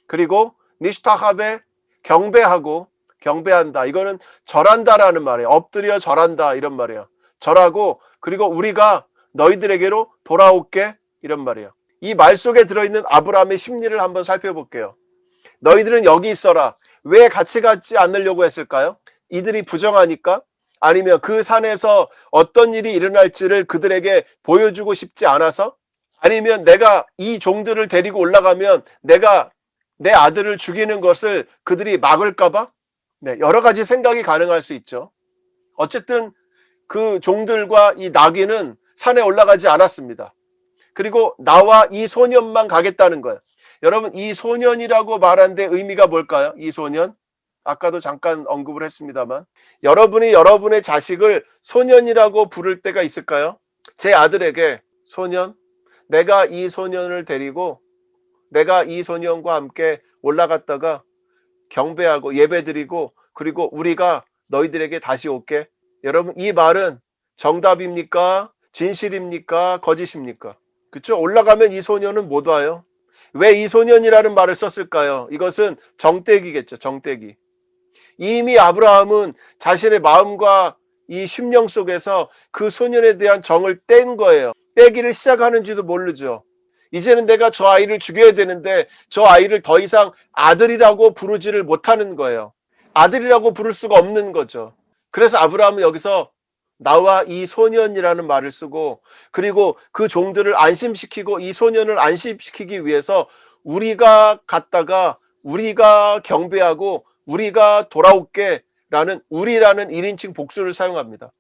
그리고 니슈타하베 경배하고 경배한다. 이거는 절한다라는 말이에요. 엎드려 절한다 이런 말이에요. 절하고 그리고 우리가 너희들에게로 돌아올게 이런 말이에요. 이 말 속에 들어있는 아브라함의 심리를 한번 살펴볼게요. 너희들은 여기 있어라. 왜 같이 가지 않으려고 했을까요? 이들이 부정하니까? 아니면 그 산에서 어떤 일이 일어날지를 그들에게 보여주고 싶지 않아서? 아니면 내가 이 종들을 데리고 올라가면 내가 내 아들을 죽이는 것을 그들이 막을까봐? 네, 여러 가지 생각이 가능할 수 있죠. 어쨌든 그 종들과 이 나귀는 산에 올라가지 않았습니다. 그리고 나와 이 소년만 가겠다는 거예요. 여러분 이 소년이라고 말한 데 의미가 뭘까요? 이 소년? 아까도 잠깐 언급을 했습니다만 여러분이 여러분의 자식을 소년이라고 부를 때가 있을까요? 제 아들에게 소년, 내가 이 소년을 데리고 내가 이 소년과 함께 올라갔다가 경배하고 예배드리고 그리고 우리가 너희들에게 다시 올게. 여러분 이 말은 정답입니까? 진실입니까? 거짓입니까? 그렇죠? 올라가면 이 소년은 못 와요. 왜 이 소년이라는 말을 썼을까요? 이것은 정떼기겠죠. 정떼기. 이미 아브라함은 자신의 마음과 이 심령 속에서 그 소년에 대한 정을 뗀 거예요. 떼기를 시작하는지도 모르죠. 이제는 내가 저 아이를 죽여야 되는데 저 아이를 더 이상 아들이라고 부르지를 못하는 거예요. 아들이라고 부를 수가 없는 거죠. 그래서 아브라함은 여기서 나와 이 소년이라는 말을 쓰고 그리고 그 종들을 안심시키고 이 소년을 안심시키기 위해서 우리가 갔다가 우리가 경배하고 우리가 돌아올게 라는 우리라는 1인칭 복수를 사용합니다.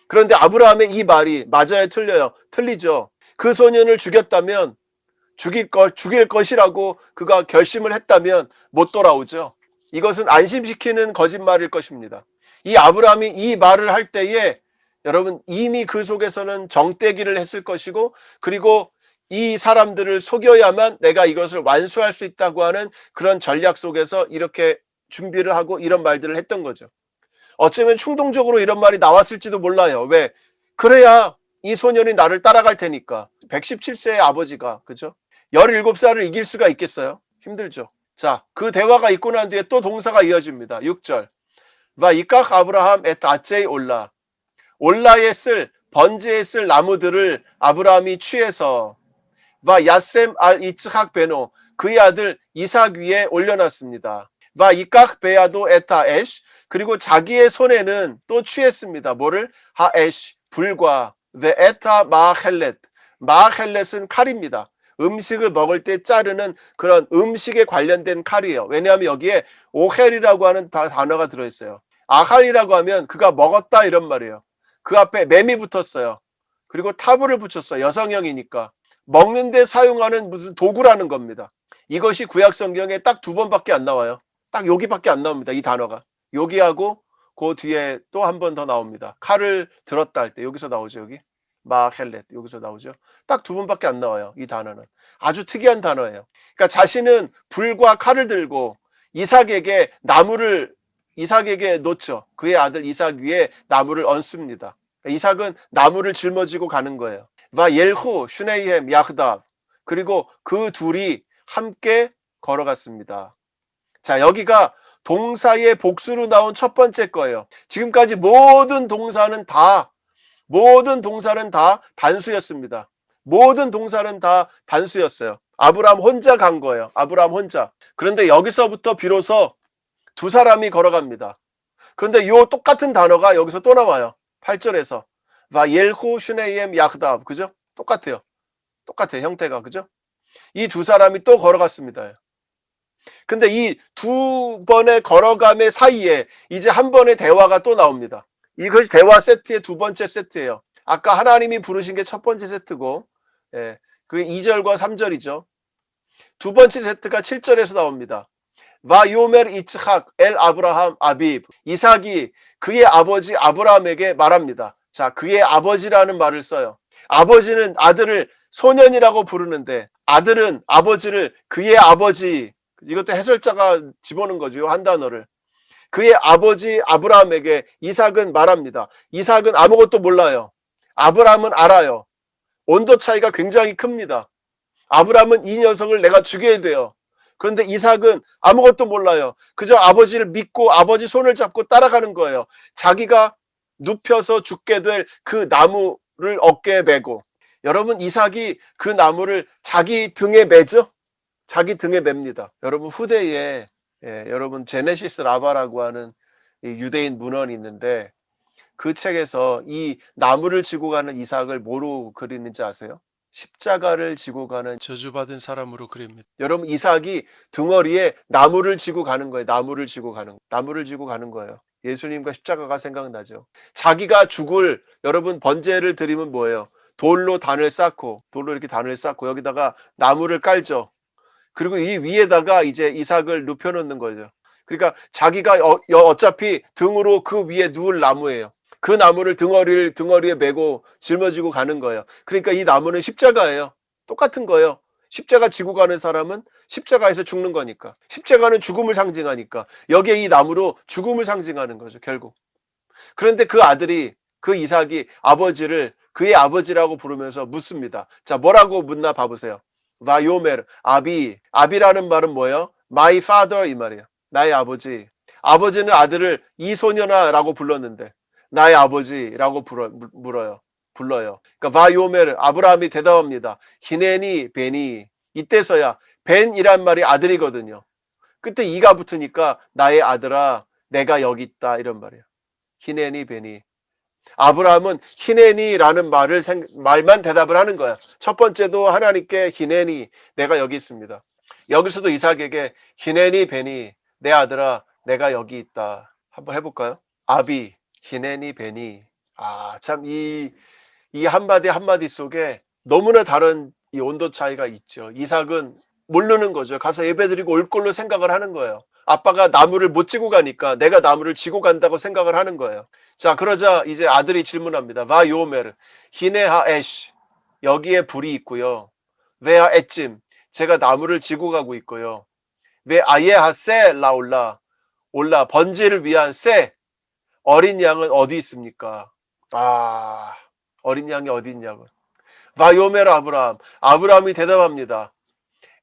그런데 아브라함의 이 말이 맞아요? 틀려요? 틀리죠. 그 소년을 죽였다면 죽일 것이라고 그가 결심을 했다면 못 돌아오죠. 이것은 안심시키는 거짓말일 것입니다. 이 아브라함이 이 말을 할 때에 여러분 이미 그 속에서는 정떼기를 했을 것이고 그리고 이 사람들을 속여야만 내가 이것을 완수할 수 있다고 하는 그런 전략 속에서 이렇게 준비를 하고 이런 말들을 했던 거죠. 어쩌면 충동적으로 이런 말이 나왔을지도 몰라요. 왜? 그래야 이 소년이 나를 따라갈 테니까. 117세의 아버지가 그죠? 17살을 이길 수가 있겠어요? 힘들죠. 자, 그 대화가 있고 난 뒤에 또 동사가 이어집니다. 6절 와 이깍 아브라함 엣 아체이 올라 올라에 쓸 번제에 쓸 나무들을 아브라함이 취해서 와 야셈 알 이츠학 베노 그의 아들 이삭 위에 올려놨습니다. 와 이깍 베야도 에타 에쉬 그리고 자기의 손에는 또 취했습니다. 뭐를? 하에쉬 불과 베에타 마헬렛. 마헬렛은 칼입니다. 음식을 먹을 때 자르는 그런 음식에 관련된 칼이에요. 왜냐하면 여기에 오헬이라고 하는 단어가 들어있어요. 아할이라고 하면 그가 먹었다 이런 말이에요. 그 앞에 맴이 붙었어요. 그리고 타브를 붙였어요. 여성형이니까. 먹는데 사용하는 무슨 도구라는 겁니다. 이것이 구약 성경에 딱 2번밖에 안 나와요. 딱 여기밖에 안 나옵니다. 이 단어가. 여기하고 그 뒤에 또 한 번 더 나옵니다. 칼을 들었다 할 때 여기서 나오죠. 여기. 마헬렛 여기서 나오죠. 딱 2번밖에 안 나와요. 이 단어는. 아주 특이한 단어예요. 그러니까 자신은 불과 칼을 들고 이삭에게 놓죠. 그의 아들 이삭 위에 나무를 얹습니다. 이삭은 나무를 짊어지고 가는 거예요. 와 옐후 슈네이햄 야흐다. 그리고 그 둘이 함께 걸어갔습니다. 자, 여기가 동사의 복수로 나온 첫 번째 거예요. 지금까지 모든 동사는 다 단수였습니다. 모든 동사는 다 단수였어요. 아브라함 혼자 간 거예요. 아브라함 혼자. 그런데 여기서부터 비로소 두 사람이 걸어갑니다. 그런데 이 똑같은 단어가 여기서 또 나와요. 8절에서 와 옐후 슈네이엠 야흐다. 그죠? 똑같아요. 형태가. 그죠? 이 두 사람이 또 걸어갔습니다. 근데 이 두 번의 걸어감의 사이에 이제 한 번의 대화가 또 나옵니다. 이것이 대화 세트의 두 번째 세트예요. 아까 하나님이 부르신 게 첫 번째 세트고, 그게 2절과 3절이죠. 두 번째 세트가 7절에서 나옵니다. 바요멜 이츠학 엘 아브라함 아빕. 이삭이 그의 아버지 아브라함에게 말합니다. 자, 그의 아버지라는 말을 써요. 아버지는 아들을 소년이라고 부르는데 아들은 아버지를 그의 아버지, 이것도 해설자가 집어넣은 거죠. 한 단어를. 그의 아버지 아브라함에게 이삭은 말합니다. 이삭은 아무것도 몰라요. 아브라함은 알아요. 온도 차이가 굉장히 큽니다. 아브라함은 이 녀석을 내가 죽여야 돼요. 그런데 이삭은 아무것도 몰라요. 그저 아버지를 믿고 아버지 손을 잡고 따라가는 거예요. 자기가 눕혀서 죽게 될 그 나무를 어깨에 메고. 여러분, 이삭이 그 나무를 자기 등에 매죠? 자기 등에 맵니다. 여러분, 후대에 여러분 제네시스 라바라고 하는 유대인 문헌이 있는데 그 책에서 이 나무를 지고 가는 이삭을 뭐로 그리는지 아세요? 십자가를 지고 가는 저주받은 사람으로 그립니다. 여러분, 이삭이 등어리에 나무를 지고 가는 거예요. 나무를 지고 가는 거예요. 예수님과 십자가가 생각나죠. 자기가 죽을, 여러분, 번제를 드리면 뭐예요? 돌로 이렇게 단을 쌓고 여기다가 나무를 깔죠. 그리고 이 위에다가 이제 이삭을 눕혀놓는 거죠. 그러니까 자기가 어차피 등으로 그 위에 누울 나무예요. 그 나무를 등어리에 메고 짊어지고 가는 거예요. 그러니까 이 나무는 십자가예요. 똑같은 거예요. 십자가 지고 가는 사람은 십자가에서 죽는 거니까. 십자가는 죽음을 상징하니까. 여기에 이 나무로 죽음을 상징하는 거죠, 결국. 그런데 그 이삭이 아버지를 그의 아버지라고 부르면서 묻습니다. 자, 뭐라고 묻나 봐보세요. 바요멜, 아비라는 말은 뭐예요? My father 이 말이에요. 나의 아버지. 아버지는 아들을 이 소년아라고 불렀는데 나의 아버지라고 불러요. 그러니까 바요멜, 아브라함이 대답합니다. 히네니 베니. 이때서야 벤이란 말이 아들이거든요. 그때 이가 붙으니까 나의 아들아 내가 여기 있다 이런 말이에요. 히네니 베니. 아브라함은 히네니라는 말만 대답을 하는 거야. 첫 번째도 하나님께 히네니, 내가 여기 있습니다. 여기서도 이삭에게 히네니 베니, 내 아들아 내가 여기 있다. 한번 해볼까요? 아비, 히네니 베니. 참 이 한마디 속에 너무나 다른 이 온도 차이가 있죠. 이삭은 모르는 거죠. 가서 예배드리고 올 걸로 생각을 하는 거예요. 아빠가 나무를 못 지고 가니까 내가 나무를 지고 간다고 생각을 하는 거예요. 자, 그러자 이제 아들이 질문합니다. 바 요메르 히네하 에쉬, 여기에 불이 있고요. 베하 에찜, 제가 나무를 지고 가고 있고요. 왜 아예하세 라올라, 번제를 위한 새, 어린 양은 어디 있습니까? 어린 양이 어디 있냐고. 바 요메르 아브라함이 대답합니다.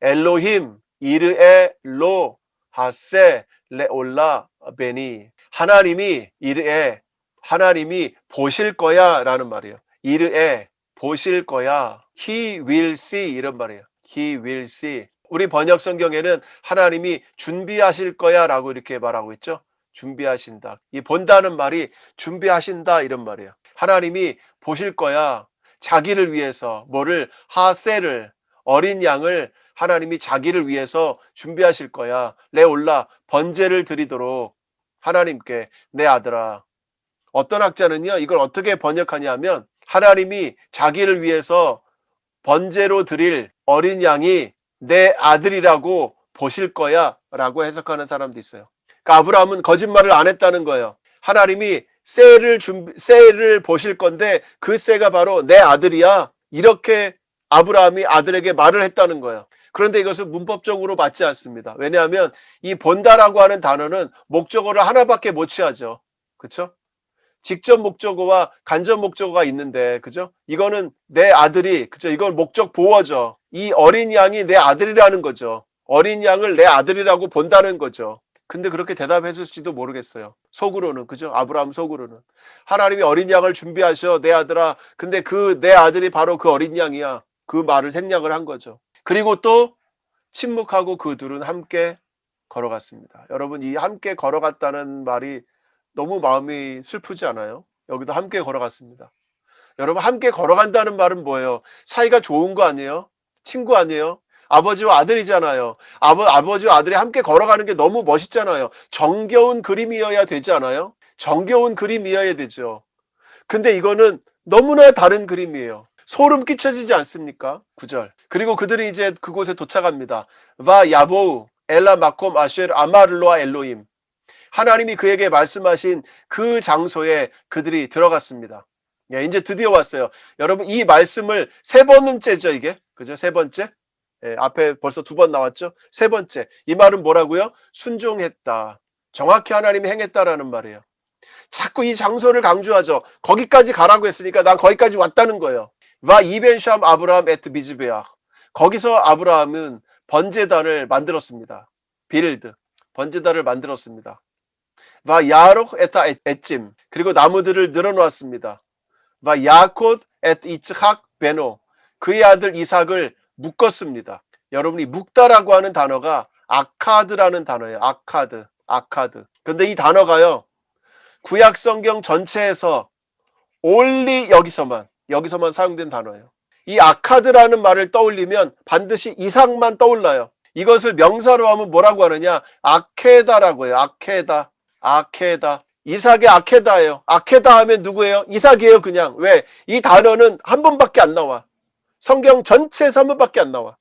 엘로힘 이르에 로 하세 레올라 베니. 하나님이 보실 거야 라는 말이에요. 이르에 보실 거야. He will see 이런 말이에요. He will see. 우리 번역 성경에는 하나님이 준비하실 거야 라고 이렇게 말하고 있죠. 준비하신다. 이 본다는 말이 준비하신다 이런 말이에요. 하나님이 보실 거야. 자기를 위해서 뭐를 하세를 어린 양을 하나님이 자기를 위해서 준비하실 거야. 레올라 번제를 드리도록 하나님께 내 아들아. 어떤 학자는요 이걸 어떻게 번역하냐면 하나님이 자기를 위해서 번제로 드릴 어린 양이 내 아들이라고 보실 거야 라고 해석하는 사람도 있어요. 그러니까 아브라함은 거짓말을 안 했다는 거예요. 하나님이 새를 보실 건데 그 새가 바로 내 아들이야. 이렇게 아브라함이 아들에게 말을 했다는 거예요. 그런데 이것은 문법적으로 맞지 않습니다. 왜냐하면 이 본다라고 하는 단어는 목적어를 하나밖에 못 취하죠. 그렇죠? 직접 목적어와 간접 목적어가 있는데, 그죠? 이거는 내 아들이, 그죠? 이건 목적 보어죠. 이 어린 양이 내 아들이라는 거죠. 어린 양을 내 아들이라고 본다는 거죠. 근데 그렇게 대답했을지도 모르겠어요. 속으로는, 그죠? 아브라함 속으로는. 하나님이 어린 양을 준비하셔, 내 아들아. 근데 그 내 아들이 바로 그 어린 양이야. 그 말을 생략을 한 거죠. 그리고 또 침묵하고 그 둘은 함께 걸어갔습니다. 여러분, 이 함께 걸어갔다는 말이 너무 마음이 슬프지 않아요? 여기도 함께 걸어갔습니다. 여러분, 함께 걸어간다는 말은 뭐예요? 사이가 좋은 거 아니에요? 친구 아니에요? 아버지와 아들이잖아요. 아버지와 아들이 함께 걸어가는 게 너무 멋있잖아요. 정겨운 그림이어야 되지 않아요? 정겨운 그림이어야 되죠. 근데 이거는 너무나 다른 그림이에요. 소름 끼쳐지지 않습니까? 9절. 그리고 그들이 이제 그곳에 도착합니다. 바 야보우 엘라 마콤 아쉘 아마르로아 엘로임. 하나님이 그에게 말씀하신 그 장소에 그들이 들어갔습니다. 예, 이제 드디어 왔어요. 여러분, 이 말씀을 세 번째죠, 이게. 그죠? 세 번째. 예, 앞에 벌써 두 번 나왔죠? 세 번째. 이 말은 뭐라고요? 순종했다. 정확히 하나님이 행했다라는 말이에요. 자꾸 이 장소를 강조하죠. 거기까지 가라고 했으니까 난 거기까지 왔다는 거예요. 와 이벤샴 아브라함 에트 미즈베아. 거기서 아브라함은 번제단을 만들었습니다. 빌드. 번제단을 만들었습니다. 와 야록 에타 엣짐. 그리고 나무들을 늘어놓았습니다. 와 야콧 에트 이츠학 베노. 그의 아들 이삭을 묶었습니다. 여러분이 묶다라고 하는 단어가 아카드라는 단어예요. 아카드. 근데 이 단어가요. 구약 성경 전체에서 only 여기서만 사용된 단어예요. 이 아카드라는 말을 떠올리면 반드시 이삭만 떠올라요. 이것을 명사로 하면 뭐라고 하느냐? 아케다라고 해요. 아케다. 이삭의 아케다예요. 아케다 하면 누구예요? 이삭이에요, 그냥. 왜? 이 단어는 한 번밖에 안 나와. 성경 전체에서 한 번밖에 안 나와.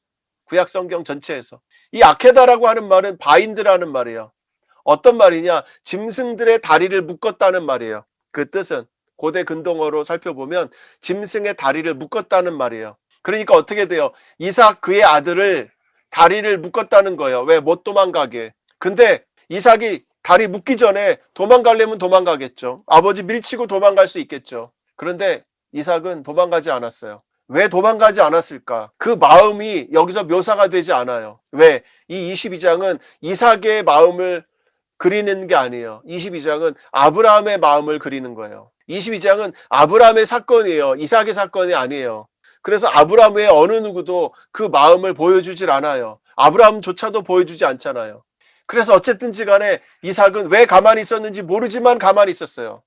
구약 성경 전체에서. 이 아케다라고 하는 말은 바인드라는 말이에요. 어떤 말이냐? 짐승들의 다리를 묶었다는 말이에요. 그 뜻은 고대 근동어로 살펴보면 짐승의 다리를 묶었다는 말이에요. 그러니까 어떻게 돼요? 이삭 그의 아들을 다리를 묶었다는 거예요. 왜? 못 도망가게. 근데 이삭이 다리 묶기 전에 도망가려면 도망가겠죠. 아버지 밀치고 도망갈 수 있겠죠. 그런데 이삭은 도망가지 않았어요. 왜 도망가지 않았을까? 그 마음이 여기서 묘사가 되지 않아요. 왜? 이 22장은 이삭의 마음을 그리는 게 아니에요. 22장은 아브라함의 마음을 그리는 거예요. 22장은 아브라함의 사건이에요. 이삭의 사건이 아니에요. 그래서 아브라함의 어느 누구도 그 마음을 보여주질 않아요. 아브라함조차도 보여주지 않잖아요. 그래서 어쨌든지 간에 이삭은 왜 가만히 있었는지 모르지만 가만히 있었어요.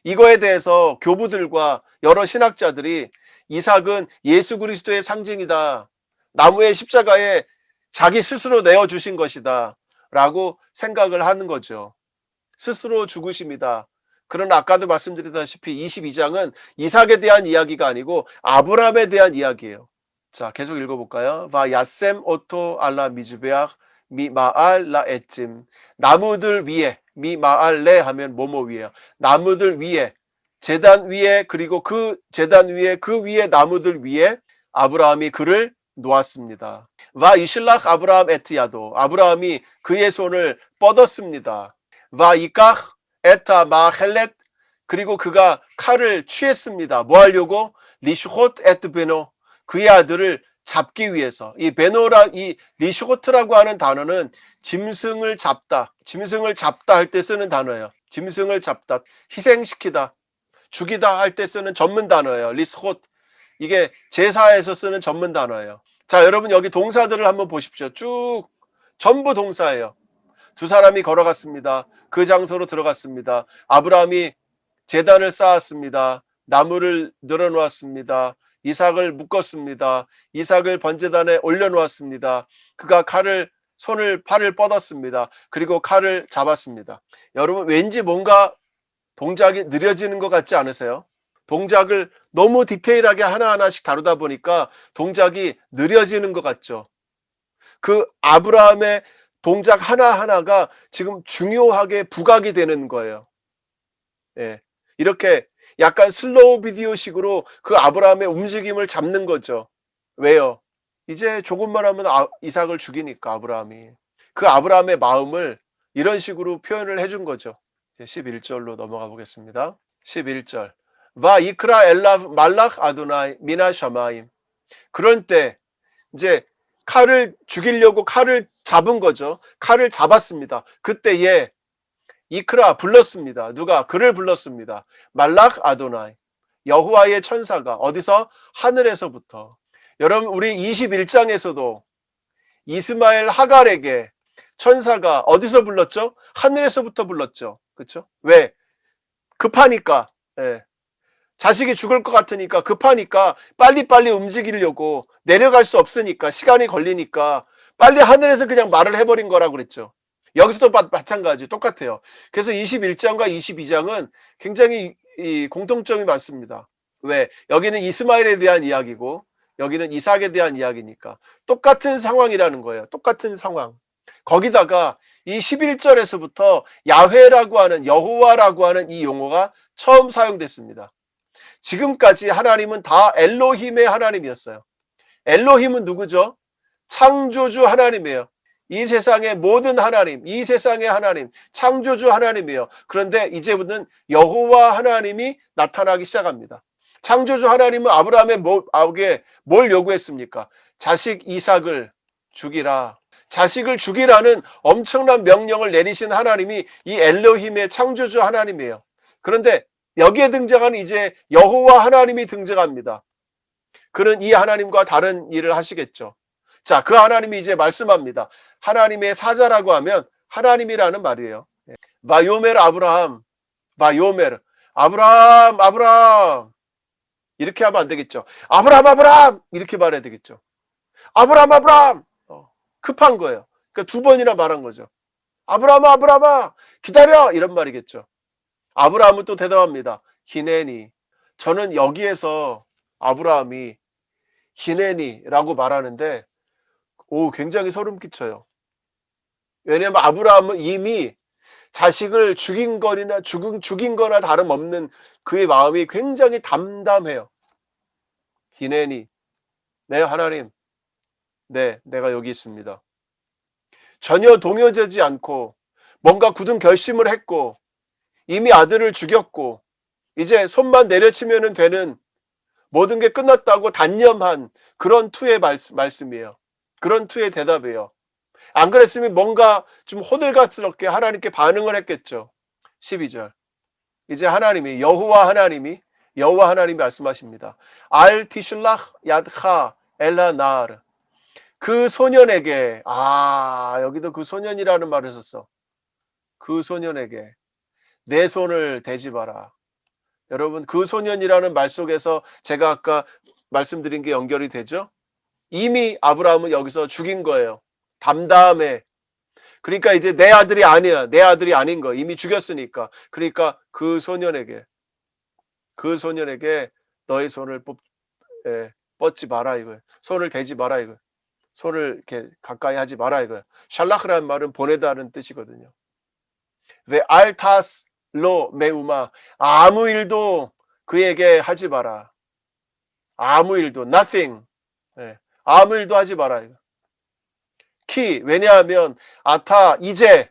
이거에 대해서 교부들과 여러 신학자들이 이삭은 예수 그리스도의 상징이다. 나무의 십자가에 자기 스스로 내어주신 것이다. 라고 생각을 하는 거죠. 스스로 죽으십니다. 그러나 아까도 말씀드렸다시피 22장은 이삭에 대한 이야기가 아니고 아브라함에 대한 이야기예요. 자, 계속 읽어볼까요? 바 야셈 오토 알라 미즈베악 미 마알 라 에찜. 나무들 위에 미 마알 레 하면 뭐뭐 위에요. 나무들 위에 제단 위에 그리고 그 제단 위에 그 위에 나무들 위에 아브라함이 그를 놓았습니다. 와 이실락 아브라함 에트야도. 아브라함이 그의 손을 뻗었습니다. 와 이깍 에타 마헬렛. 그리고 그가 칼을 취했습니다. 뭐 하려고? 리슈호트 에트 베노. 그의 아들을 잡기 위해서. 이 베노라, 이 리슈호트라고 하는 단어는 짐승을 잡다 할 때 쓰는 단어예요. 짐승을 잡다, 희생시키다, 죽이다 할 때 쓰는 전문 단어예요. 리스호트. 이게 제사에서 쓰는 전문 단어예요. 자, 여러분 여기 동사들을 한번 보십시오. 쭉 전부 동사예요. 두 사람이 걸어갔습니다. 그 장소로 들어갔습니다. 아브라함이 제단을 쌓았습니다. 나무를 늘어놓았습니다. 이삭을 묶었습니다. 이삭을 번제단에 올려놓았습니다. 그가 팔을 뻗었습니다. 그리고 칼을 잡았습니다. 여러분, 왠지 뭔가 동작이 느려지는 것 같지 않으세요? 동작을 너무 디테일하게 하나하나씩 다루다 보니까 동작이 느려지는 것 같죠. 그 아브라함의 동작 하나하나가 지금 중요하게 부각이 되는 거예요. 예. 이렇게 약간 슬로우 비디오식으로 그 아브라함의 움직임을 잡는 거죠. 왜요? 이제 조금만 하면 이삭을 죽이니까 아브라함이. 그 아브라함의 마음을 이런 식으로 표현을 해준 거죠. 11절로 넘어가 보겠습니다. 11절. 와 이크라 엘라 말락 아도나이 미나 샤마임. 그럴 때 이제 칼을 죽이려고 칼을 잡은 거죠. 칼을 잡았습니다. 그때에 이크라 불렀습니다. 누가? 그를 불렀습니다. 말락 아도나이. 여호와의 천사가 어디서? 하늘에서부터. 여러분, 우리 21장에서도 이스마엘 하갈에게 천사가 어디서 불렀죠? 하늘에서부터 불렀죠. 그렇죠? 왜? 급하니까. 예. 자식이 죽을 것 같으니까 급하니까 빨리빨리 움직이려고 내려갈 수 없으니까 시간이 걸리니까 빨리 하늘에서 그냥 말을 해버린 거라고 그랬죠. 여기서도 마찬가지 똑같아요. 그래서 21장과 22장은 굉장히 공통점이 많습니다. 왜? 여기는 이스마엘에 대한 이야기고 여기는 이삭에 대한 이야기니까 똑같은 상황이라는 거예요. 똑같은 상황. 거기다가 이 11절에서부터 야훼라고 하는 여호와라고 하는 이 용어가 처음 사용됐습니다. 지금까지 하나님은 다 엘로힘의 하나님이었어요. 엘로힘은 누구죠? 창조주 하나님이에요. 이 세상의 모든 하나님, 이 세상의 하나님, 창조주 하나님이에요. 그런데 이제부터는 여호와 하나님이 나타나기 시작합니다. 창조주 하나님은 아브라함에게 뭘 요구했습니까? 자식 이삭을 죽이라. 자식을 죽이라는 엄청난 명령을 내리신 하나님이 이 엘로힘의 창조주 하나님이에요. 그런데 여기에 등장하는 이제 여호와 하나님이 등장합니다. 그는 이 하나님과 다른 일을 하시겠죠. 자, 그 하나님이 이제 말씀합니다. 하나님의 사자라고 하면 하나님이라는 말이에요. 바요멜 아브라함, 바요멜 아브라함, 아브라함 이렇게 하면 안 되겠죠. 아브라함, 아브라함 이렇게 말해야 되겠죠. 아브라함, 아브라함 급한 거예요. 그러니까 두 번이나 말한 거죠. 아브라함아, 아브라함아 기다려 이런 말이겠죠. 아브라함은 또 대답합니다. 히네니. 저는 여기에서 아브라함이 히네니라고 말하는데 굉장히 소름 끼쳐요. 왜냐하면 아브라함은 이미 자식을 죽인 거나 다름없는 그의 마음이 굉장히 담담해요. 히네니. 네, 하나님. 네, 내가 여기 있습니다. 전혀 동요되지 않고 뭔가 굳은 결심을 했고 이미 아들을 죽였고 이제 손만 내려치면 되는 모든 게 끝났다고 단념한 그런 투의 말씀이에요. 그런 투의 대답이에요. 안 그랬으면 뭔가 좀 호들갑스럽게 하나님께 반응을 했겠죠. 12절. 이제 여호와 하나님이 말씀하십니다. 알 티슐락 야드카 엘라 나르. 그 소년에게 여기도 그 소년이라는 말을 썼어. 그 소년에게 내 손을 대지 마라. 여러분, 그 소년이라는 말 속에서 제가 아까 말씀드린 게 연결이 되죠? 이미 아브라함은 여기서 죽인 거예요. 담담해. 그러니까 이제 내 아들이 아니야. 내 아들이 아닌 거. 이미 죽였으니까. 그러니까 그 소년에게 너의 손을 뻗지 마라 이거예요. 손을 대지 마라 이거예요. 손을 이렇게 가까이 하지 마라 이거예요. 샬라크라는 말은 보내다는 뜻이거든요. 왜 알타스 로 메우마. 아무 일도 그에게 하지 마라. 아무 일도 nothing. 아무 일도 하지 마라. 키. 왜냐하면 아타 이제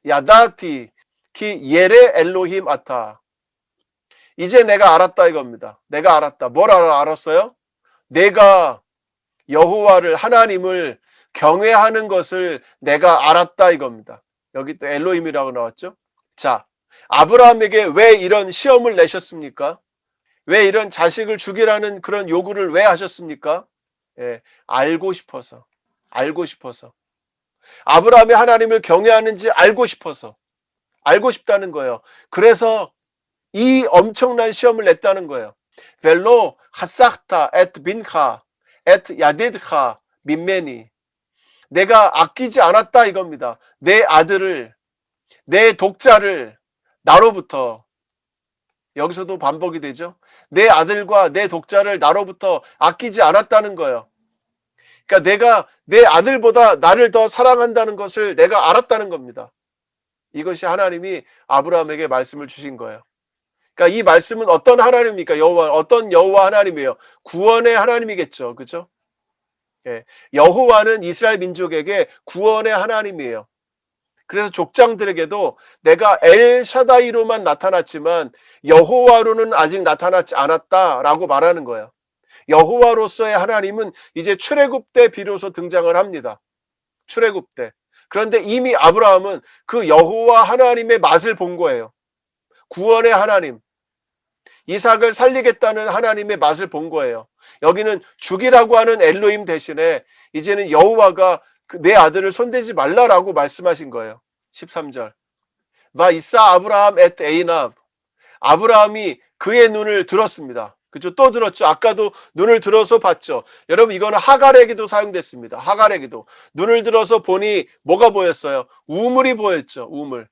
야다티 키 예레 엘로힘 아타. 이제 내가 알았다 이겁니다. 내가 알았다. 뭘 알았어요? 내가 여호와를 하나님을 경외하는 것을 내가 알았다 이겁니다. 여기 또 엘로힘이라고 나왔죠. 자, 아브라함에게 왜 이런 시험을 내셨습니까? 왜 이런 자식을 죽이라는 그런 요구를 왜 하셨습니까? 알고 싶어서. 아브라함이 하나님을 경외하는지 알고 싶다는 거예요. 그래서 이 엄청난 시험을 냈다는 거예요. 벨로 하삭타 에트 빈카 에트 야데드카 민메니. 내가 아끼지 않았다 이겁니다. 내 아들을, 내 독자를 나로부터, 여기서도 반복이 되죠. 내 아들과 내 독자를 나로부터 아끼지 않았다는 거예요. 그러니까 내가 내 아들보다 나를 더 사랑한다는 것을 내가 알았다는 겁니다. 이것이 하나님이 아브라함에게 말씀을 주신 거예요. 그러니까 이 말씀은 어떤 하나님입니까? 여호와, 어떤 여호와 하나님이에요? 구원의 하나님이겠죠. 그죠? 예. 여호와는 이스라엘 민족에게 구원의 하나님이에요. 그래서 족장들에게도 내가 엘샤다이로만 나타났지만 여호와로는 아직 나타나지 않았다라고 말하는 거예요. 여호와로서의 하나님은 이제 출애굽 때 비로소 등장을 합니다. 출애굽 때. 그런데 이미 아브라함은 그 여호와 하나님의 맛을 본 거예요. 구원의 하나님, 이삭을 살리겠다는 하나님의 맛을 본 거예요. 여기는 죽이라고 하는 엘로힘 대신에 이제는 여호와가 내 아들을 손대지 말라라고 말씀하신 거예요. 13절. 와 이사 아브라함 엣 에이납. 아브라함이 그의 눈을 들었습니다. 그죠? 또 들었죠. 아까도 눈을 들어서 봤죠. 여러분 이거는 하갈에게도 사용됐습니다. 하갈에게도 눈을 들어서 보니 뭐가 보였어요? 우물이 보였죠. 우물.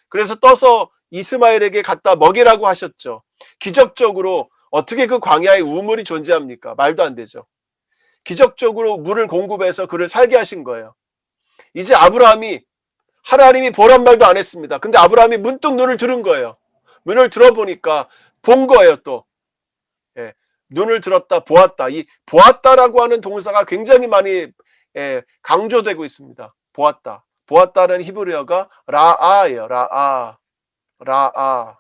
그래서 떠서 이스마엘에게 갖다 먹이라고 하셨죠. 기적적으로 어떻게 그 광야에 우물이 존재합니까? 말도 안 되죠. 기적적으로 물을 공급해서 그를 살게 하신 거예요. 이제 아브라함이, 하나님이 보란 말도 안 했습니다. 근데 아브라함이 문득 눈을 들은 거예요. 눈을 들어보니까 본 거예요. 또 예, 눈을 들었다, 보았다. 이 보았다라고 하는 동사가 굉장히 많이 강조되고 있습니다. 보았다. 보았다는 히브리어가 라아예요. 라아. 라아.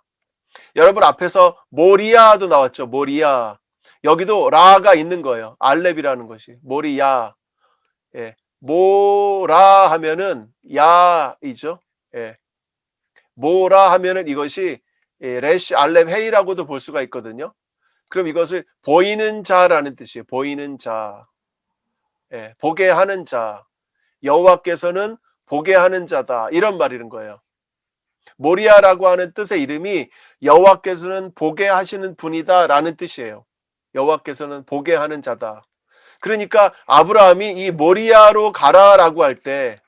여러분 앞에서 모리아도 나왔죠. 모리아. 여기도 라가 있는 거예요. 알렙이라는 것이. 모리야. 예. 모라 하면은 야이죠. 예. 모라 하면은 이것이 레시 알렙 헤이라고도 볼 수가 있거든요. 그럼 이것을 보이는 자라는 뜻이에요. 보이는 자. 예. 보게 하는 자. 여호와께서는 보게 하는 자다. 이런 말이는 거예요. 모리아라고 하는 뜻의 이름이 여호와께서는 보게 하시는 분이다라는 뜻이에요. 여호와께서는 보게 하는 자다. 그러니까 아브라함이 이 모리아로 가라라고 할 때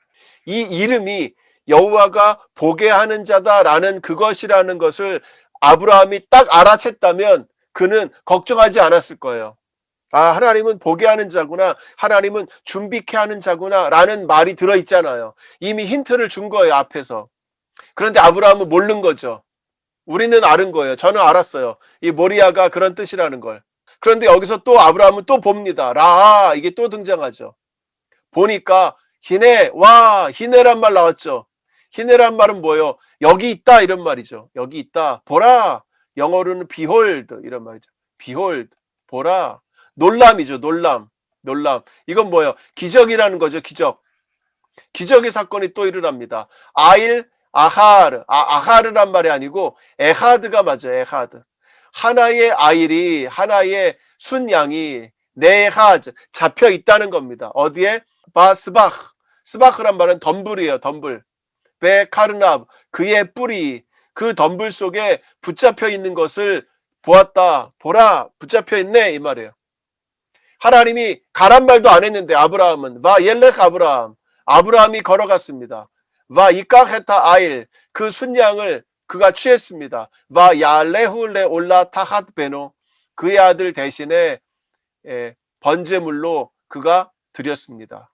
이 이름이 여호와가 보게 하는 자다라는 그것이라는 것을 아브라함이 딱 알아챘다면 그는 걱정하지 않았을 거예요. 아, 하나님은 보게 하는 자구나. 하나님은 준비케 하는 자구나 라는 말이 들어있잖아요. 이미 힌트를 준 거예요, 앞에서. 그런데 아브라함은 모르는 거죠. 우리는 아는 거예요. 저는 알았어요. 이 모리아가 그런 뜻이라는 걸. 그런데 여기서 또 아브라함은 또 봅니다. 라, 이게 또 등장하죠. 보니까 히네, 와, 히네란 말 나왔죠. 히네란 말은 뭐예요? 여기 있다 이런 말이죠. 여기 있다. 보라. 영어로는 behold 이런 말이죠. behold, 보라. 놀람이죠. 놀람. 놀람. 이건 뭐예요? 기적이라는 거죠. 기적. 기적의 사건이 또 일어납니다. 아하르란 말이 아니고 에하드가 맞아요. 에하드. 하나의 아일이, 하나의 순양이 네하즈 잡혀 있다는 겁니다. 어디에? 바스바흐. 스바흐란 말은 덤불이에요. 덤불. 베카르납, 그의 뿌리, 그 덤불 속에 붙잡혀 있는 것을 보았다. 보라, 붙잡혀 있네 이 말이에요. 하나님이 가란 말도 안 했는데 아브라함은 와 옐렉 아브라함, 아브라함이 걸어갔습니다. 와 이카헤타 아일, 그 순양을 그가 취했습니다. 와 야레훌레 올라 타핫 베노, 그의 아들 대신에 번제물로 그가 드렸습니다.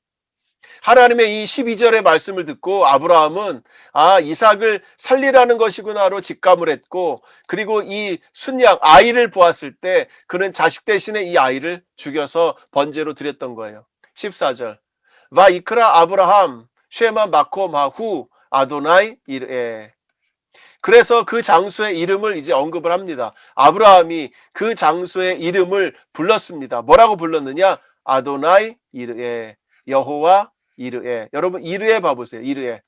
하나님의 이 12절의 말씀을 듣고 아브라함은 아, 이삭을 살리라는 것이구나로 직감을 했고, 그리고 이 순양 아이를 보았을 때 그는 자식 대신에 이 아이를 죽여서 번제로 드렸던 거예요. 14절. 와 이크라 아브라함 쉐마 마코 마후 아도나이 이르에. 그래서 그 장소의 이름을 이제 언급을 합니다. 아브라함이 그 장소의 이름을 불렀습니다. 뭐라고 불렀느냐? 아도나이 이르에, 여호와 이르에. 여러분 이르에 봐보세요. 이르에.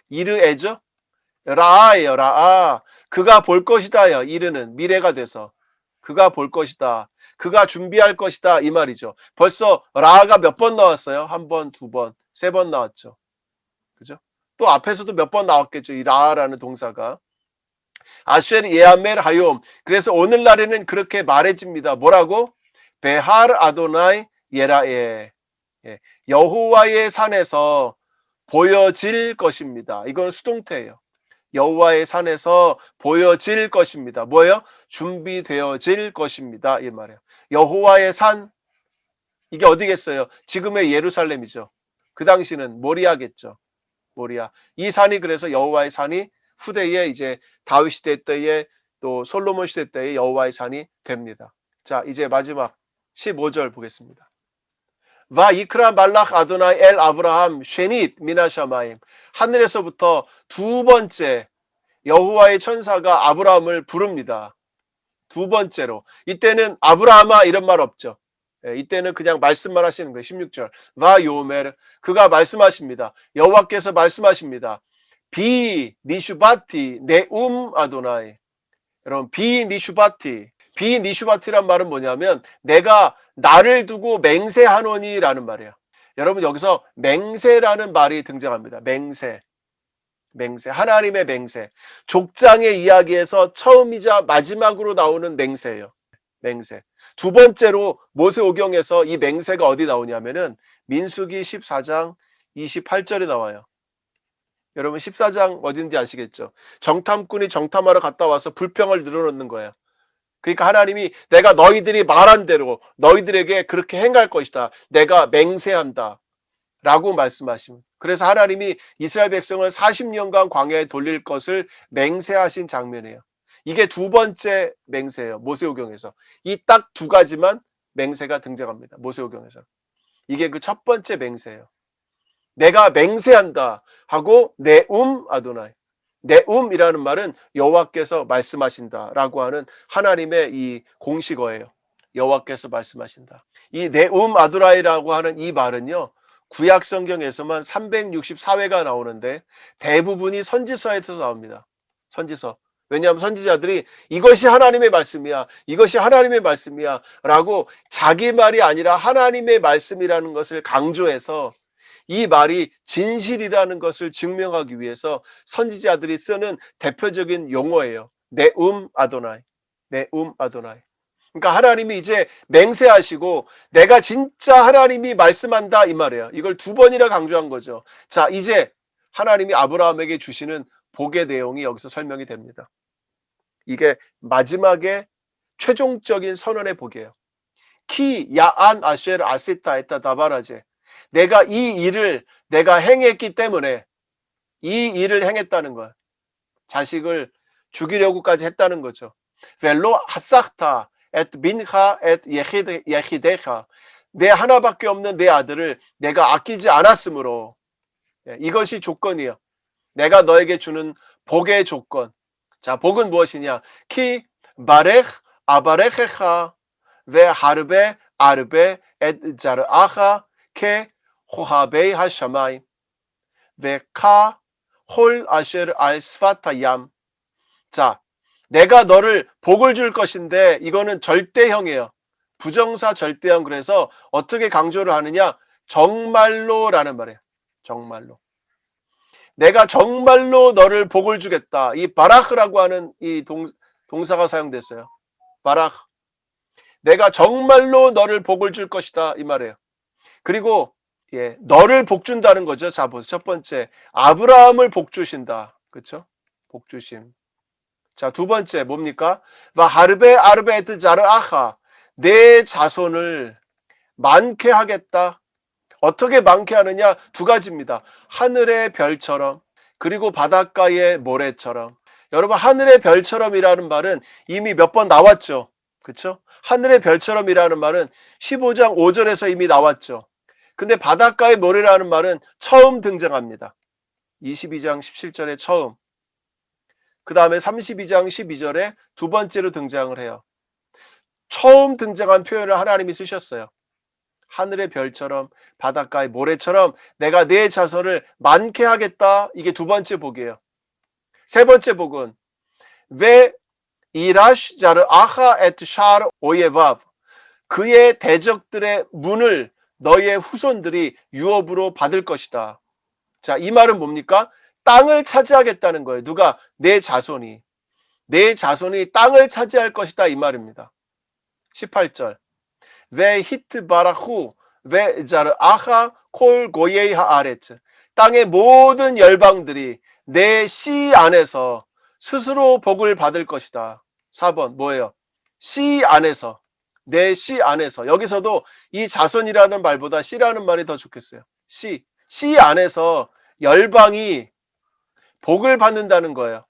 이르에죠? 라아예요. 라아. 그가 볼 것이다요. 이르는 미래가 돼서. 그가 볼 것이다. 그가 준비할 것이다. 이 말이죠. 벌써 라아가 몇 번 나왔어요? 한 번, 두 번, 세 번 나왔죠. 그죠? 또 앞에서도 몇 번 나왔겠죠. 이 라아라는 동사가. 아쉘 예아멜 하욤. 그래서 오늘날에는 그렇게 말해집니다. 뭐라고? 베할 아도나이 예라에. 예, 여호와의 산에서 보여질 것입니다. 이건 수동태예요. 여호와의 산에서 보여질 것입니다. 뭐예요? 준비되어질 것입니다. 이 말이에요. 여호와의 산, 이게 어디겠어요? 지금의 예루살렘이죠. 그 당시는 모리아겠죠. 모리아. 이 산이 그래서 여호와의 산이 후대에 이제 다윗 시대 때에 또 솔로몬 시대 때에 여호와의 산이 됩니다. 자, 이제 마지막 15절 보겠습니다. 와 이크라 말락 아도나이 엘 아브라함 쉐닛 미나샤마임. 하늘에서부터 두 번째 여호와의 천사가 아브라함을 부릅니다. 두 번째로. 이때는 아브라함아 이런 말 없죠. 이때는 그냥 말씀만 하시는 거예요. 16절. 와 요메르. 그가 말씀하십니다. 여호와께서 말씀하십니다. 비 니슈바티 네움 아도나이. 여러분, 비 니슈바티. 비 니슈바티란 말은 뭐냐면 내가 나를 두고 맹세하노니라는 말이에요. 여러분, 여기서 맹세라는 말이 등장합니다. 맹세. 맹세. 하나님의 맹세. 족장의 이야기에서 처음이자 마지막으로 나오는 맹세예요. 맹세. 두 번째로 모세오경에서 이 맹세가 어디 나오냐면은 민수기 14장 28절에 나와요. 여러분 14장 어딘지 아시겠죠? 정탐꾼이 정탐하러 갔다 와서 불평을 늘어놓는 거예요. 그러니까 하나님이 내가 너희들이 말한 대로 너희들에게 그렇게 행할 것이다. 내가 맹세한다. 라고 말씀하십니다. 그래서 하나님이 이스라엘 백성을 40년간 광야에 돌릴 것을 맹세하신 장면이에요. 이게 두 번째 맹세예요. 모세오경에서. 이 딱 두 가지만 맹세가 등장합니다. 모세오경에서. 이게 그 첫 번째 맹세예요. 내가 맹세한다 하고 네움 아도나이. 네움이라는 말은 여호와께서 말씀하신다라고 하는 하나님의 이 공식어예요. 여호와께서 말씀하신다. 이 네움 아도나이라고 하는 이 말은요. 구약 성경에서만 364회가 나오는데 대부분이 선지서에서 나옵니다. 선지서. 왜냐하면 선지자들이 이것이 하나님의 말씀이야. 이것이 하나님의 말씀이야. 라고 자기 말이 아니라 하나님의 말씀이라는 것을 강조해서 이 말이 진실이라는 것을 증명하기 위해서 선지자들이 쓰는 대표적인 용어예요. 네움 아도나이. 네움 아도나이. 그러니까 하나님이 이제 맹세하시고 내가 진짜 하나님이 말씀한다 이 말이에요. 이걸 두 번이나 강조한 거죠. 자, 이제 하나님이 아브라함에게 주시는 복의 내용이 여기서 설명이 됩니다. 이게 마지막에 최종적인 선언의 복이에요. 키 야안 아쉘 아시타 에타 다바라제. 내가 이 일을 내가 행했기 때문에 이 일을 행했다는 거야. 자식을 죽이려고까지 했다는 거죠. 벨로 하삭타 엣 민하 엣 예히데하. 내 하나밖에 없는 내 아들을 내가 아끼지 않았으므로. 이것이 조건이에요. 내가 너에게 주는 복의 조건. 자, 복은 무엇이냐? 키 바레흐 아바레헤하 ve harbe arbe et zar'acha ke 호하베이 하샤마이 베카 홀 아셰르 알 스파타얌. 자, 내가 너를 복을 줄 것인데 이거는 절대형이에요. 부정사 절대형. 그래서 어떻게 강조를 하느냐? 정말로라는 말이에요. 정말로. 내가 정말로 너를 복을 주겠다. 이 바라흐라고 하는 이 동사가 사용됐어요. 바라흐. 내가 정말로 너를 복을 줄 것이다 이 말이에요. 그리고 너를 복 준다는 거죠. 자, 보세요. 첫 번째, 아브라함을 복 주신다. 그렇죠? 복 주심. 자, 두 번째 뭡니까? 와 하르베 아르베트 자르아하. 내 자손을 많게 하겠다. 어떻게 많게 하느냐? 두 가지입니다. 하늘의 별처럼 그리고 바닷가의 모래처럼. 여러분, 하늘의 별처럼이라는 말은 이미 몇 번 나왔죠. 그렇죠? 하늘의 별처럼이라는 말은 15장 5절에서 이미 나왔죠. 근데 바닷가의 모래라는 말은 처음 등장합니다. 22장 17절에 처음. 그 다음에 32장 12절에 두 번째로 등장을 해요. 처음 등장한 표현을 하나님이 쓰셨어요. 하늘의 별처럼 바닷가의 모래처럼 내가 내 자손을 많게 하겠다. 이게 두 번째 복이에요. 세 번째 복은 왜 이라시 자르 아하 에트 샤르 오예바브. 그의 대적들의 문을 너의 후손들이 유업으로 받을 것이다. 자, 이 말은 뭡니까? 땅을 차지하겠다는 거예요. 누가? 내 자손이. 내 자손이 땅을 차지할 것이다 이 말입니다. 18절 ve hit바라후 ve 자르아하 콜 고예이 하아레츠 땅의 모든 열방들이 내 씨 안에서 스스로 복을 받을 것이다. 4번 뭐예요? 씨 안에서, 내 씨 안에서. 여기서도 이 자손이라는 말보다 씨라는 말이 더 좋겠어요. 씨 안에서 열방이 복을 받는다는 거예요.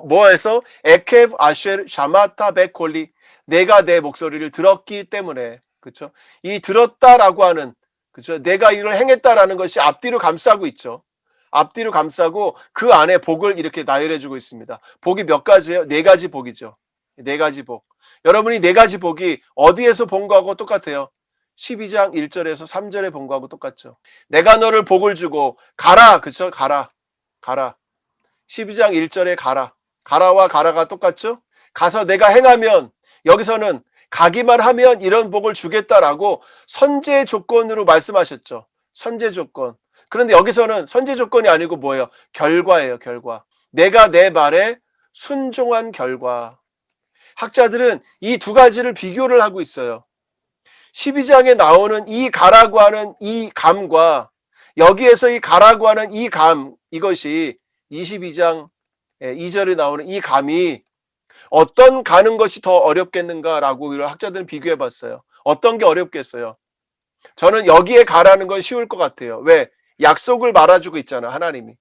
뭐에서? 에케브 아쉘 샤마타 베콜리 내가 내 목소리를 들었기 때문에. 그렇죠? 이 들었다라고 하는, 그렇죠? 내가 이걸 행했다라는 것이 앞뒤로 감싸고 있죠. 앞뒤로 감싸고 그 안에 복을 이렇게 나열해 주고 있습니다. 복이 몇 가지예요? 네 가지 복이죠. 네 가지 복. 여러분이 네 가지 복이 어디에서 본 거하고 똑같아요. 12장 1절에서 3절에 본 거하고 똑같죠. 내가 너를 복을 주고 가라. 그렇죠? 가라. 12장 1절에 가라. 가라와 가라가 똑같죠? 가서 내가 행하면, 여기서는 가기만 하면 이런 복을 주겠다라고 선제 조건으로 말씀하셨죠. 선제 조건. 그런데 여기서는 선제 조건이 아니고 뭐예요? 결과예요. 결과. 내가 내 말에 순종한 결과. 학자들은 이 두 가지를 비교를 하고 있어요. 12장에 나오는 이 가라고 하는 이 감과 여기에서 이 가라고 하는 이 감, 이것이 22장 2절에 나오는 이 감이 어떤 가는 것이 더 어렵겠는가라고 학자들은 비교해 봤어요. 어떤 게 어렵겠어요? 저는 여기에 가라는 건 쉬울 것 같아요. 왜? 약속을 말아주고 있잖아, 하나님이.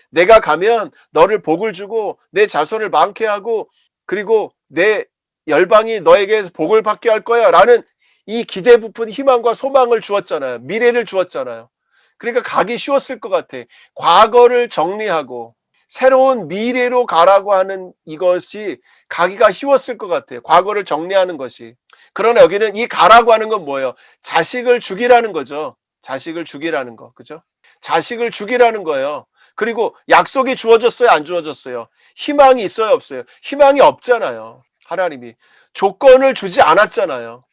내가 가면 너를 복을 주고 내 자손을 많게 하고 그리고 내 열방이 너에게 복을 받게 할 거야 라는 이 기대 부푼 희망과 소망을 주었잖아요. 미래를 주었잖아요. 그러니까 가기 쉬웠을 것 같아. 과거를 정리하고 새로운 미래로 가라고 하는 이것이 가기가 쉬웠을 것 같아요. 과거를 정리하는 것이. 그러나 여기는 이 가라고 하는 건 뭐예요? 자식을 죽이라는 거죠. 자식을 죽이라는 거. 그죠? 자식을 죽이라는 거예요. 그리고 약속이 주어졌어요? 안 주어졌어요? 희망이 있어요? 없어요? 희망이 없잖아요. 하나님이. 조건을 주지 않았잖아요.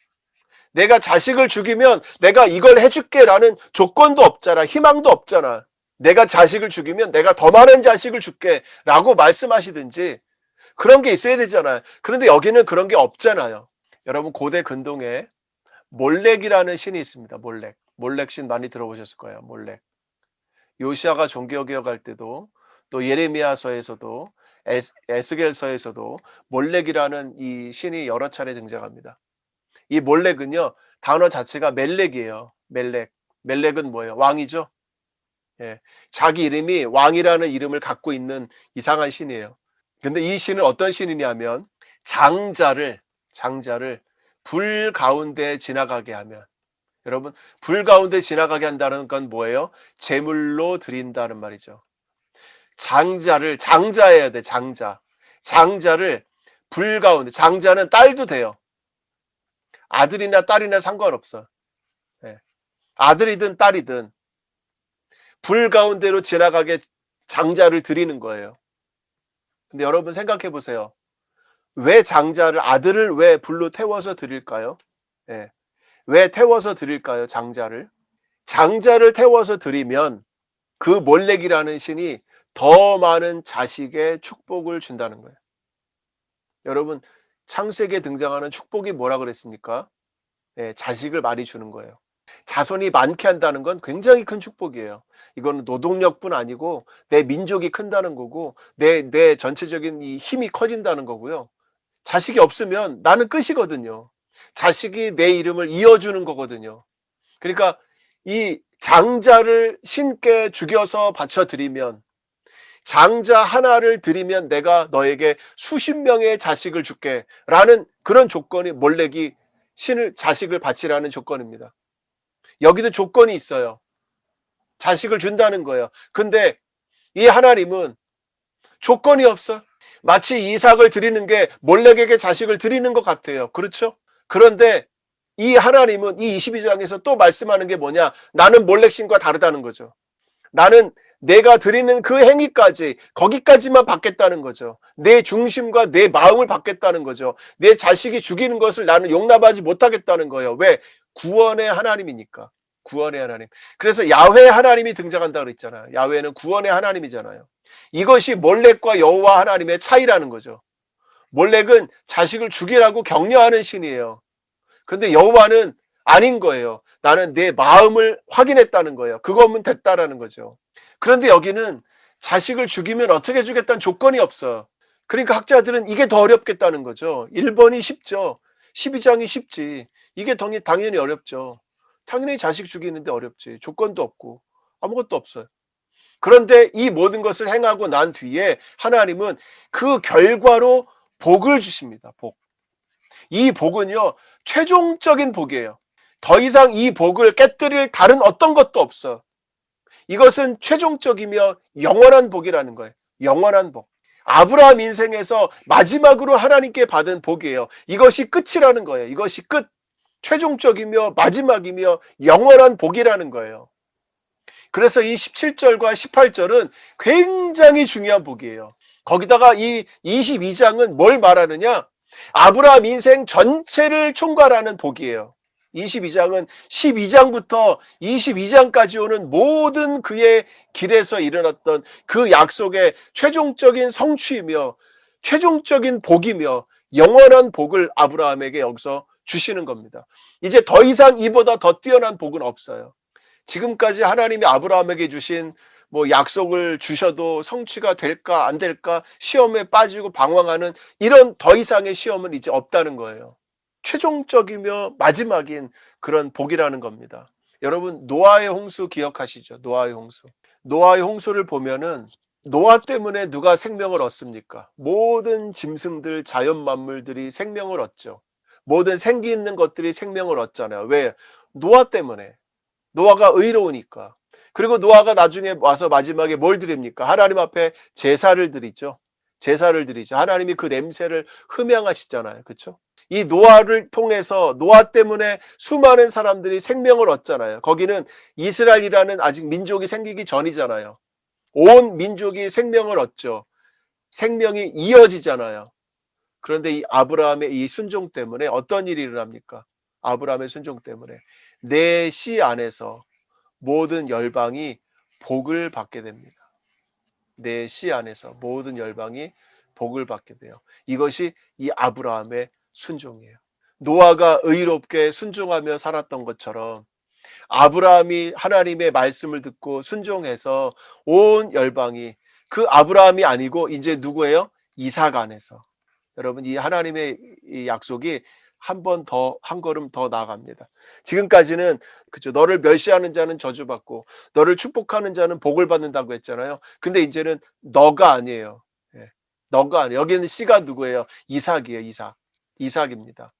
내가 자식을 죽이면 내가 이걸 해줄게 라는 조건도 없잖아. 희망도 없잖아. 내가 자식을 죽이면 내가 더 많은 자식을 줄게 라고 말씀하시든지 그런 게 있어야 되잖아요. 그런데 여기는 그런 게 없잖아요. 여러분 고대 근동에 몰렉이라는 신이 있습니다. 몰렉 신 많이 들어보셨을 거예요. 몰렉. 요시아가 종교개혁할 때도 또 예레미야서에서도 에스겔서에서도 몰렉이라는 이 신이 여러 차례 등장합니다. 이 몰렉은요, 단어 자체가 멜렉이에요. 멜렉은 뭐예요? 왕이죠. 예, 자기 이름이 왕이라는 이름을 갖고 있는 이상한 신이에요. 근데 이 신은 어떤 신이냐면 장자를 불 가운데 지나가게 하면, 여러분 불 가운데 지나가게 한다는 건 뭐예요? 제물로 드린다는 말이죠. 장자해야 돼. 장자를 불 가운데, 장자는 딸도 돼요. 아들이나 딸이나 상관없어. 예. 아들이든 딸이든 불 가운데로 지나가게 장자를 드리는 거예요. 근데 여러분 생각해 보세요. 왜 아들을 왜 불로 태워서 드릴까요? 예. 왜 태워서 드릴까요? 장자를 태워서 드리면 그 몰렉이라는 신이 더 많은 자식의 축복을 준다는 거예요. 여러분 창세기에 등장하는 축복이 뭐라 그랬습니까? 네, 자식을 많이 주는 거예요. 자손이 많게 한다는 건 굉장히 큰 축복이에요. 이거는 노동력뿐 아니고 내 민족이 큰다는 거고 내 전체적인 이 힘이 커진다는 거고요. 자식이 없으면 나는 끝이거든요. 자식이 내 이름을 이어주는 거거든요. 그러니까 이 장자를 신께 죽여서 바쳐드리면, 장자 하나를 드리면 내가 너에게 수십 명의 자식을 줄게 라는 그런 조건이 몰렉이 자식을 바치라는 조건입니다. 여기도 조건이 있어요. 자식을 준다는 거예요. 근데 이 하나님은 조건이 없어. 마치 이삭을 드리는 게 몰렉에게 자식을 드리는 것 같아요. 그렇죠? 그런데 이 하나님은 이 22장에서 또 말씀하는 게 뭐냐? 나는 몰렉신과 다르다는 거죠. 나는 내가 드리는 그 행위까지, 거기까지만 받겠다는 거죠. 내 중심과 내 마음을 받겠다는 거죠. 내 자식이 죽이는 것을 나는 용납하지 못하겠다는 거예요. 왜? 구원의 하나님이니까. 구원의 하나님. 그래서 야훼 하나님이 등장한다고 그랬잖아요. 야훼는 구원의 하나님이잖아요. 이것이 몰렉과 여호와 하나님의 차이라는 거죠. 몰렉은 자식을 죽이라고 격려하는 신이에요. 근데 여호와는 아닌 거예요. 나는 내 마음을 확인했다는 거예요. 그거면 됐다라는 거죠. 그런데 여기는 자식을 죽이면 어떻게 주겠다는 조건이 없어. 그러니까 학자들은 이게 더 어렵겠다는 거죠. 1번이 쉽죠. 12장이 쉽지. 이게 당연히 어렵죠. 당연히 자식 죽이는데 어렵지. 조건도 없고 아무것도 없어요. 그런데 이 모든 것을 행하고 난 뒤에 하나님은 그 결과로 복을 주십니다. 복. 이 복은요, 최종적인 복이에요. 더 이상 이 복을 깨뜨릴 다른 어떤 것도 없어. 이것은 최종적이며 영원한 복이라는 거예요. 영원한 복. 아브라함 인생에서 마지막으로 하나님께 받은 복이에요. 이것이 끝이라는 거예요. 이것이 끝. 최종적이며 마지막이며 영원한 복이라는 거예요. 그래서 이 17절과 18절은 굉장히 중요한 복이에요. 거기다가 이 22장은 뭘 말하느냐? 아브라함 인생 전체를 총괄하는 복이에요. 22장은 12장부터 22장까지 오는 모든 그의 길에서 일어났던 그 약속의 최종적인 성취이며 최종적인 복이며 영원한 복을 아브라함에게 여기서 주시는 겁니다. 이제 더 이상 이보다 더 뛰어난 복은 없어요. 지금까지 하나님이 아브라함에게 주신 약속을 주셔도 성취가 될까 안 될까 시험에 빠지고 방황하는 이런 더 이상의 시험은 이제 없다는 거예요. 최종적이며 마지막인 그런 복이라는 겁니다. 여러분, 노아의 홍수 기억하시죠? 노아의 홍수. 노아의 홍수를 보면은 노아 때문에 누가 생명을 얻습니까? 모든 짐승들, 자연 만물들이 생명을 얻죠. 모든 생기 있는 것들이 생명을 얻잖아요. 왜? 노아 때문에. 노아가 의로우니까. 그리고 노아가 나중에 와서 마지막에 뭘 드립니까? 하나님 앞에 제사를 드리죠. 제사를 드리죠. 하나님이 그 냄새를 흠양하시잖아요. 그렇죠? 이 노아를 통해서 노아 때문에 수많은 사람들이 생명을 얻잖아요. 거기는 이스라엘이라는 아직 민족이 생기기 전이잖아요. 온 민족이 생명을 얻죠. 생명이 이어지잖아요. 그런데 이 아브라함의 이 순종 때문에 어떤 일이 일어납니까? 아브라함의 순종 때문에 내 씨 안에서 모든 열방이 복을 받게 됩니다. 내 씨 안에서 모든 열방이 복을 받게 돼요. 이것이 이 아브라함의 순종이에요. 노아가 의롭게 순종하며 살았던 것처럼 아브라함이 하나님의 말씀을 듣고 순종해서 온 열방이 그 아브라함이 아니고 이제 누구예요? 이삭 안에서. 여러분, 이 하나님의 이 약속이 한 걸음 더 나아갑니다. 지금까지는 그죠, 너를 멸시하는 자는 저주받고 너를 축복하는 자는 복을 받는다고 했잖아요. 근데 이제는 너가 아니에요. 너가 아니에요. 여기는 씨가 누구예요? 이삭이에요. 이삭입니다.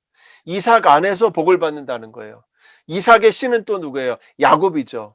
이삭 안에서 복을 받는다는 거예요. 이삭의 씨는 또 누구예요? 야곱이죠.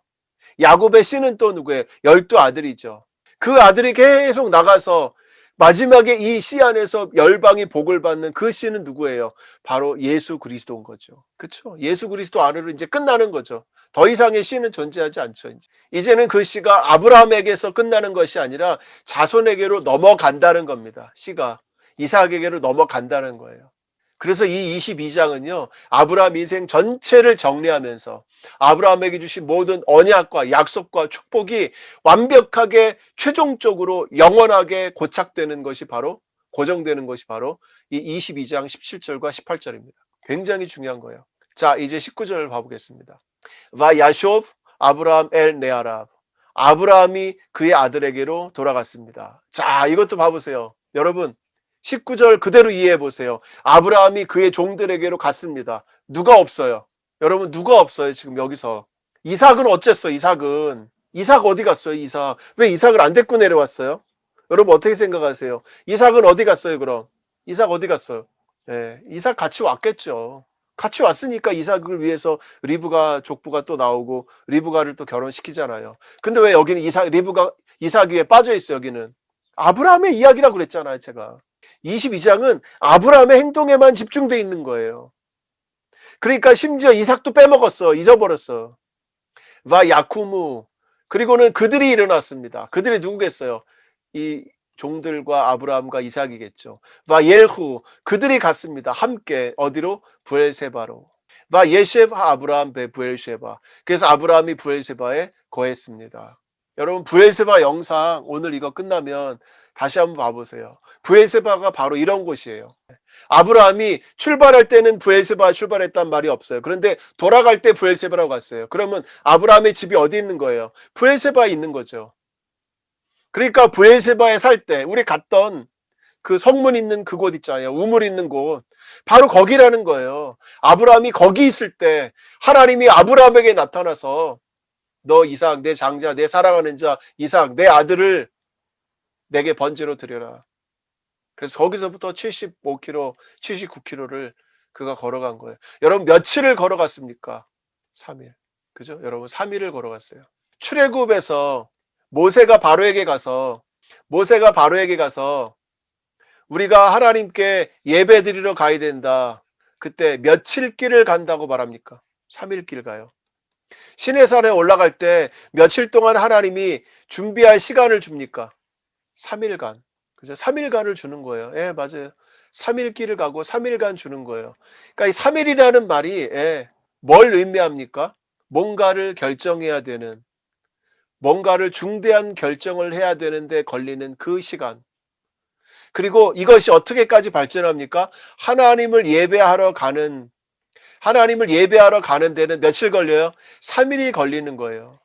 야곱의 씨는 또 누구예요? 12아들이죠. 그 아들이 계속 나가서 마지막에 이 씨 안에서 열방이 복을 받는 그 씨는 누구예요? 바로 예수 그리스도인 거죠. 그렇죠? 예수 그리스도 안으로 이제 끝나는 거죠. 더 이상의 씨는 존재하지 않죠. 이제는 그 씨가 아브라함에게서 끝나는 것이 아니라 자손에게로 넘어간다는 겁니다. 씨가 이삭에게로 넘어간다는 거예요. 그래서 이 22장은요, 아브라함 인생 전체를 정리하면서 아브라함에게 주신 모든 언약과 약속과 축복이 완벽하게 최종적으로 영원하게 고착되는 것이 바로, 고정되는 것이 바로 이 22장 17절과 18절입니다. 굉장히 중요한 거예요. 자, 이제 19절을 봐보겠습니다. 와 야쇼브 아브라함 엘 네아랍. 아브라함이 그의 아들에게로 돌아갔습니다. 자, 이것도 봐보세요. 여러분, 19절 그대로 이해해 보세요. 아브라함이 그의 종들에게로 갔습니다. 누가 없어요? 여러분, 누가 없어요? 지금 여기서. 이삭은 어쨌어? 이삭 어디 갔어요? 이삭. 왜 이삭을 안 데리고 내려왔어요? 여러분, 어떻게 생각하세요? 이삭은 어디 갔어요? 그럼 이삭 어디 갔어요? 이삭 같이 왔겠죠. 같이 왔으니까 이삭을 위해서 리브가 족부가 또 나오고 리브가를 또 결혼시키잖아요. 근데 왜 여기는 이삭 위에 빠져 있어요? 여기는 아브라함의 이야기라고 그랬잖아요, 제가. 22장은 아브라함의 행동에만 집중되어 있는 거예요. 그러니까 심지어 이삭도 빼먹었어. 잊어버렸어. 와 야쿠무. 그리고는 그들이 일어났습니다. 그들이 누구겠어요? 이 종들과 아브라함과 이삭이겠죠. 와 옐후. 그들이 갔습니다. 함께 어디로? 부엘세바로. 와 예셰바 아브라함 베 부엘세바. 그래서 아브라함이 부엘세바에 거했습니다. 여러분 브엘세바 영상 오늘 이거 끝나면 다시 한번 봐보세요. 브엘세바가 바로 이런 곳이에요. 아브라함이 출발할 때는 브엘세바 출발했단 말이 없어요. 그런데 돌아갈 때 브엘세바라고 갔어요. 그러면 아브라함의 집이 어디 있는 거예요? 브엘세바에 있는 거죠. 그러니까 브엘세바에 살 때 우리 갔던 그 성문 있는 그곳 있잖아요. 우물 있는 곳. 바로 거기라는 거예요. 아브라함이 거기 있을 때 하나님이 아브라함에게 나타나서 너 이삭, 내 장자, 내 사랑하는 자 이삭, 내 아들을 내게 번제로 드려라. 그래서 거기서부터 75km, 79km를 그가 걸어간 거예요. 여러분 며칠을 걸어갔습니까? 3일. 그죠? 여러분 3일을 걸어갔어요. 출애굽에서 모세가 바로에게 가서 우리가 하나님께 예배 드리러 가야 된다. 그때 며칠 길을 간다고 말합니까? 3일 길 가요. 시내산에 올라갈 때 며칠 동안 하나님이 준비할 시간을 줍니까? 3일간. 그죠? 3일간을 주는 거예요. 예, 맞아요. 3일 길을 가고 3일간 주는 거예요. 그러니까 이 3일이라는 말이 뭘 의미합니까? 뭔가를 결정해야 되는, 뭔가를 중대한 결정을 해야 되는데 걸리는 그 시간. 그리고 이것이 어떻게까지 발전합니까? 하나님을 예배하러 가는 데는 며칠 걸려요? 3일이 걸리는 거예요.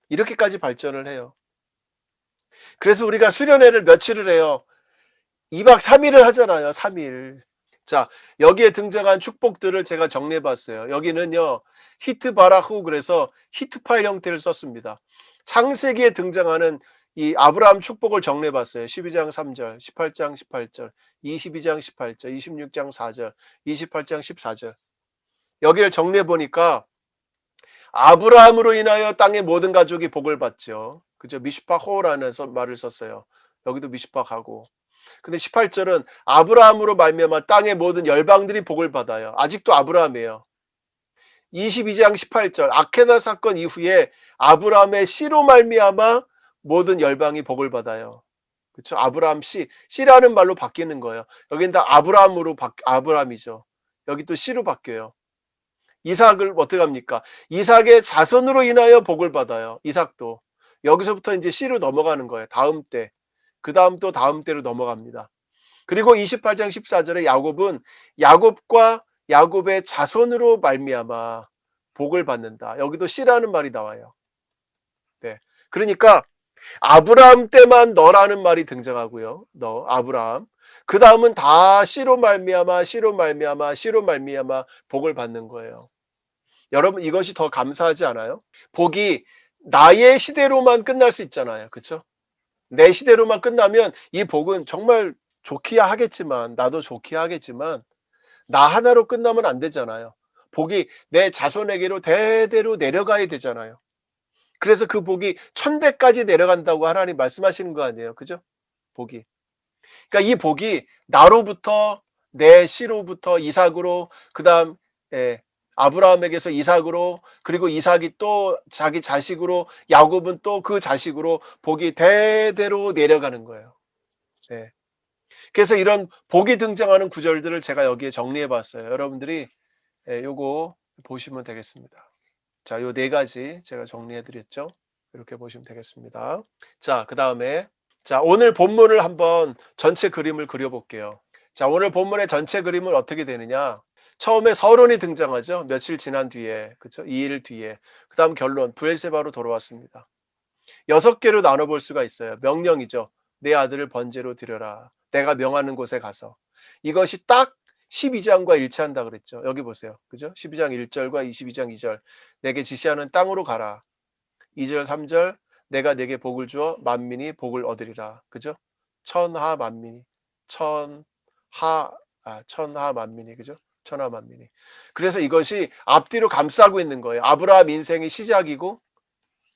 이렇게까지 발전을 해요. 그래서 우리가 수련회를 며칠을 해요? 2박 3일을 하잖아요. 3일. 자, 여기에 등장한 축복들을 제가 정리해 봤어요. 여기는요, 히트 바라후, 그래서 히트 파일 형태를 썼습니다. 창세기에 등장하는 이 아브라함 축복을 정리해 봤어요. 12장 3절, 18장 18절, 22장 18절, 26장 4절, 28장 14절. 여기를 정리해 보니까 아브라함으로 인하여 땅의 모든 가족이 복을 받죠. 그죠? 미슈파호라는 말을 썼어요. 여기도 미슈파하고. 근데 18절은 아브라함으로 말미암아 땅의 모든 열방들이 복을 받아요. 아직도 아브라함이에요. 22장 18절 아케다 사건 이후에 아브라함의 씨로 말미암아 모든 열방이 복을 받아요. 그렇죠? 아브라함 씨라는 말로 바뀌는 거예요. 여기는 다 아브라함이죠. 여기 또 씨로 바뀌어요. 이삭을 어떻게 합니까? 이삭의 자손으로 인하여 복을 받아요. 이삭도. 여기서부터 이제 씨로 넘어가는 거예요. 다음 때. 그 다음 또 다음 때로 넘어갑니다. 그리고 28장 14절에 야곱은 야곱과 야곱의 자손으로 말미암아 복을 받는다. 여기도 씨라는 말이 나와요. 네. 그러니까 아브라함 때만 너라는 말이 등장하고요. 너 아브라함. 그 다음은 다 씨로 말미암아 복을 받는 거예요. 여러분 이것이 더 감사하지 않아요? 복이 나의 시대로만 끝날 수 있잖아요. 그렇죠? 내 시대로만 끝나면 이 복은 정말 좋기야 하겠지만, 나도 좋기야 하겠지만 나 하나로 끝나면 안 되잖아요. 복이 내 자손에게로 대대로 내려가야 되잖아요. 그래서 그 복이 천대까지 내려간다고 하나님 말씀하시는 거 아니에요. 그죠? 복이. 그러니까 이 복이 나로부터, 내 씨로부터 이삭으로, 그 다음 아브라함에게서 이삭으로, 그리고 이삭이 또 자기 자식으로, 야곱은 또 그 자식으로 복이 대대로 내려가는 거예요. 네. 그래서 이런 복이 등장하는 구절들을 제가 여기에 정리해 봤어요. 여러분들이 요거 보시면 되겠습니다. 자, 요 네 가지 제가 정리해 드렸죠. 이렇게 보시면 되겠습니다. 자, 그 다음에 오늘 본문을 한번 전체 그림을 그려볼게요. 자, 오늘 본문의 전체 그림은 어떻게 되느냐? 처음에 서론이 등장하죠. 며칠 지난 뒤에, 그렇죠? 2일 뒤에. 그 다음 결론, 브엘세바로 돌아왔습니다. 6개로 나눠볼 수가 있어요. 명령이죠. 내 아들을 번제로 드려라. 내가 명하는 곳에 가서. 이것이 딱 12장과 일치한다 그랬죠. 여기 보세요. 그죠? 12장 1절과 22장 2절. 내게 지시하는 땅으로 가라. 2절 3절. 내가 내게 복을 주어 만민이 복을 얻으리라. 그죠? 천하 만민이. 천하 만민이. 그죠? 천하 만민이. 그래서 이것이 앞뒤로 감싸고 있는 거예요. 아브라함 인생의 시작이고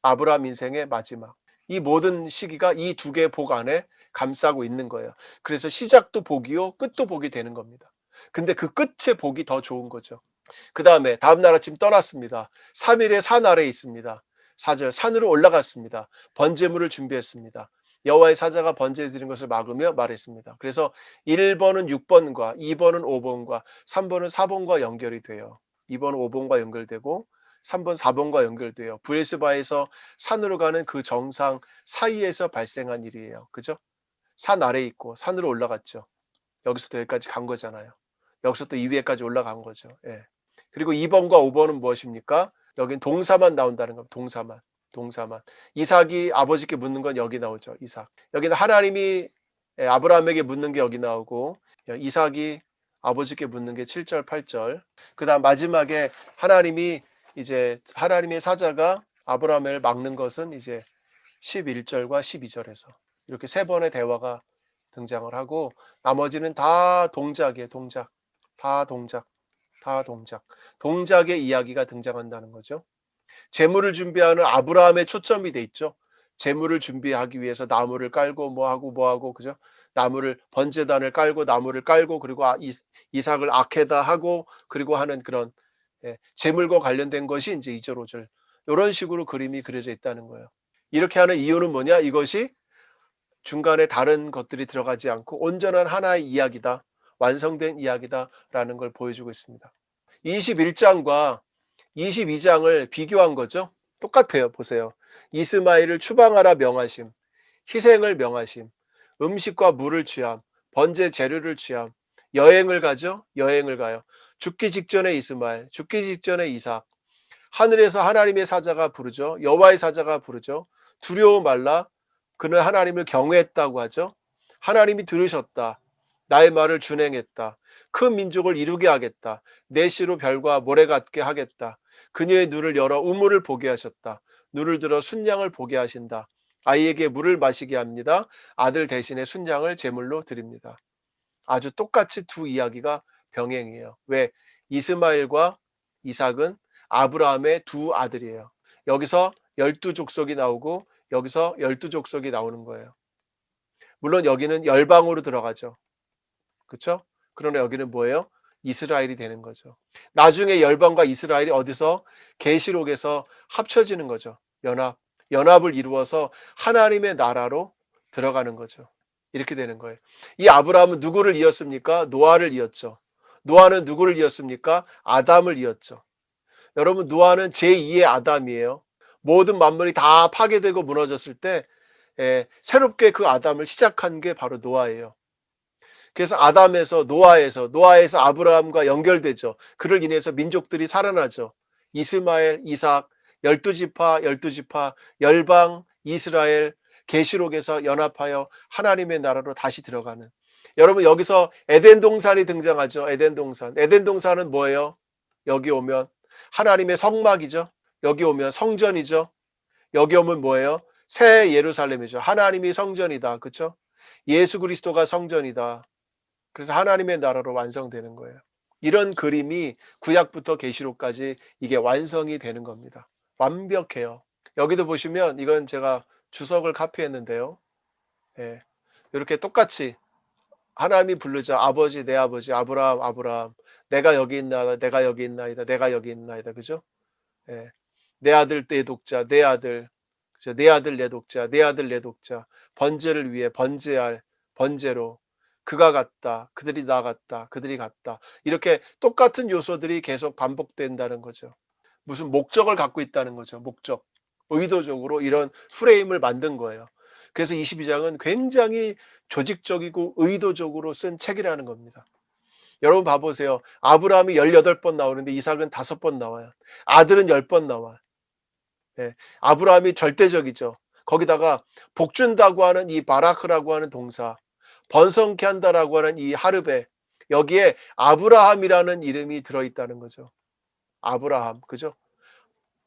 아브라함 인생의 마지막. 이 모든 시기가 이 두 개의 복 안에 감싸고 있는 거예요. 그래서 시작도 복이요, 끝도 복이 되는 겁니다. 근데 그 끝의 복이 더 좋은 거죠. 그 다음에 다음날 아침 떠났습니다. 3일의 산 아래에 있습니다. 4절 산으로 올라갔습니다. 번제물을 준비했습니다. 여호와의 사자가 번제 드린 것을 막으며 말했습니다. 그래서 1번은 6번과 2번은 5번과 3번은 4번과 연결이 돼요. 2번은 5번과 연결되고 3번, 4번과 연결돼요. 브레스바에서 산으로 가는 그 정상 사이에서 발생한 일이에요. 그죠? 산 아래에 있고 산으로 올라갔죠. 여기서부터 여기까지 간 거잖아요. 여기서 또 이 위에까지 올라간 거죠. 예. 그리고 2번과 5번은 무엇입니까? 여긴 동사만 나온다는 겁니다. 동사만. 동사만. 이삭이 아버지께 묻는 건 여기 나오죠. 이삭. 여기는 하나님이 아브라함에게 묻는 게 여기 나오고, 이삭이 아버지께 묻는 게 7절, 8절. 그다음 마지막에 하나님이 이제 하나님의 사자가 아브라함을 막는 것은 이제 11절과 12절에서 이렇게 세 번의 대화가 등장을 하고, 나머지는 다 동작이에요. 동작. 다 동작. 다 동작. 동작의 이야기가 등장한다는 거죠. 재물을 준비하는 아브라함의 초점이 돼 있죠. 재물을 준비하기 위해서 나무를 깔고 뭐하고 그죠? 나무를 번제단을 깔고 나무를 깔고 그리고 이삭을 아케다 하고 그리고 하는 그런 재물과 관련된 것이 이제 2절 5절 이런 식으로 그림이 그려져 있다는 거예요. 이렇게 하는 이유는 뭐냐? 이것이 중간에 다른 것들이 들어가지 않고 온전한 하나의 이야기다. 완성된 이야기다라는 걸 보여주고 있습니다. 21장과 22장을 비교한 거죠. 똑같아요. 보세요. 이스마엘을 추방하라 명하심, 희생을 명하심, 음식과 물을 취함, 번제 재료를 취함, 여행을 가죠. 여행을 가요. 죽기 직전에 이스마엘, 죽기 직전에 이삭, 하늘에서 하나님의 사자가 부르죠. 여호와의 사자가 부르죠. 두려워 말라. 그는 하나님을 경외했다고 하죠. 하나님이 들으셨다. 나의 말을 준행했다. 큰 민족을 이루게 하겠다. 내 시로 별과 모래 같게 하겠다. 그녀의 눈을 열어 우물을 보게 하셨다. 눈을 들어 순양을 보게 하신다. 아이에게 물을 마시게 합니다. 아들 대신에 순양을 제물로 드립니다. 아주 똑같이 두 이야기가 병행이에요. 왜? 이스마엘과 이삭은 아브라함의 두 아들이에요. 여기서 12족속이 나오고 여기서 12족속이 나오는 거예요. 물론 여기는 열방으로 들어가죠. 그렇죠? 그러나 여기는 뭐예요? 이스라엘이 되는 거죠. 나중에 열방과 이스라엘이 어디서? 계시록에서 합쳐지는 거죠. 연합을 이루어서 하나님의 나라로 들어가는 거죠. 이렇게 되는 거예요. 이 아브라함은 누구를 이었습니까? 노아를 이었죠. 노아는 누구를 이었습니까? 아담을 이었죠. 여러분, 노아는 제2의 아담이에요. 모든 만물이 다 파괴되고 무너졌을 때 새롭게 그 아담을 시작한 게 바로 노아예요. 그래서 아담에서 노아에서 아브라함과 연결되죠. 그를 인해서 민족들이 살아나죠. 이스마엘, 이삭, 12지파, 열방, 이스라엘, 계시록에서 연합하여 하나님의 나라로 다시 들어가는. 여러분, 여기서 에덴 동산이 등장하죠. 에덴 동산. 에덴 동산은 뭐예요? 여기 오면 하나님의 성막이죠. 여기 오면 성전이죠. 여기 오면 뭐예요? 새 예루살렘이죠. 하나님이 성전이다. 그렇죠? 예수 그리스도가 성전이다. 그래서 하나님의 나라로 완성되는 거예요. 이런 그림이 구약부터 계시록까지 이게 완성이 되는 겁니다. 완벽해요. 여기도 보시면 이건 제가 주석을 카피했는데요. 이렇게 똑같이 하나님이 부르자. 아버지, 내 아버지, 아브라함, 내가 여기 있나이다, 내가 여기 있나이다, 내가 여기 있나이다. 그죠? 내 아들, 내 독자, 내 아들, 그죠? 내 아들, 내 독자, 내 아들, 내 독자. 번제를 위해 번제할 번제로. 그가 갔다, 그들이 나갔다, 그들이 갔다. 이렇게 똑같은 요소들이 계속 반복된다는 거죠. 무슨 목적을 갖고 있다는 거죠. 목적. 의도적으로 이런 프레임을 만든 거예요. 그래서 22장은 굉장히 조직적이고 의도적으로 쓴 책이라는 겁니다. 여러분 봐보세요. 아브라함이 18번 나오는데 이삭은 5번 나와요. 아들은 10번 나와요. 아브라함이 절대적이죠. 거기다가 복준다고 하는 이 바라크라고 하는 동사, 번성케 한다라고 하는 이 하르베, 여기에 아브라함이라는 이름이 들어있다는 거죠. 아브라함, 그죠?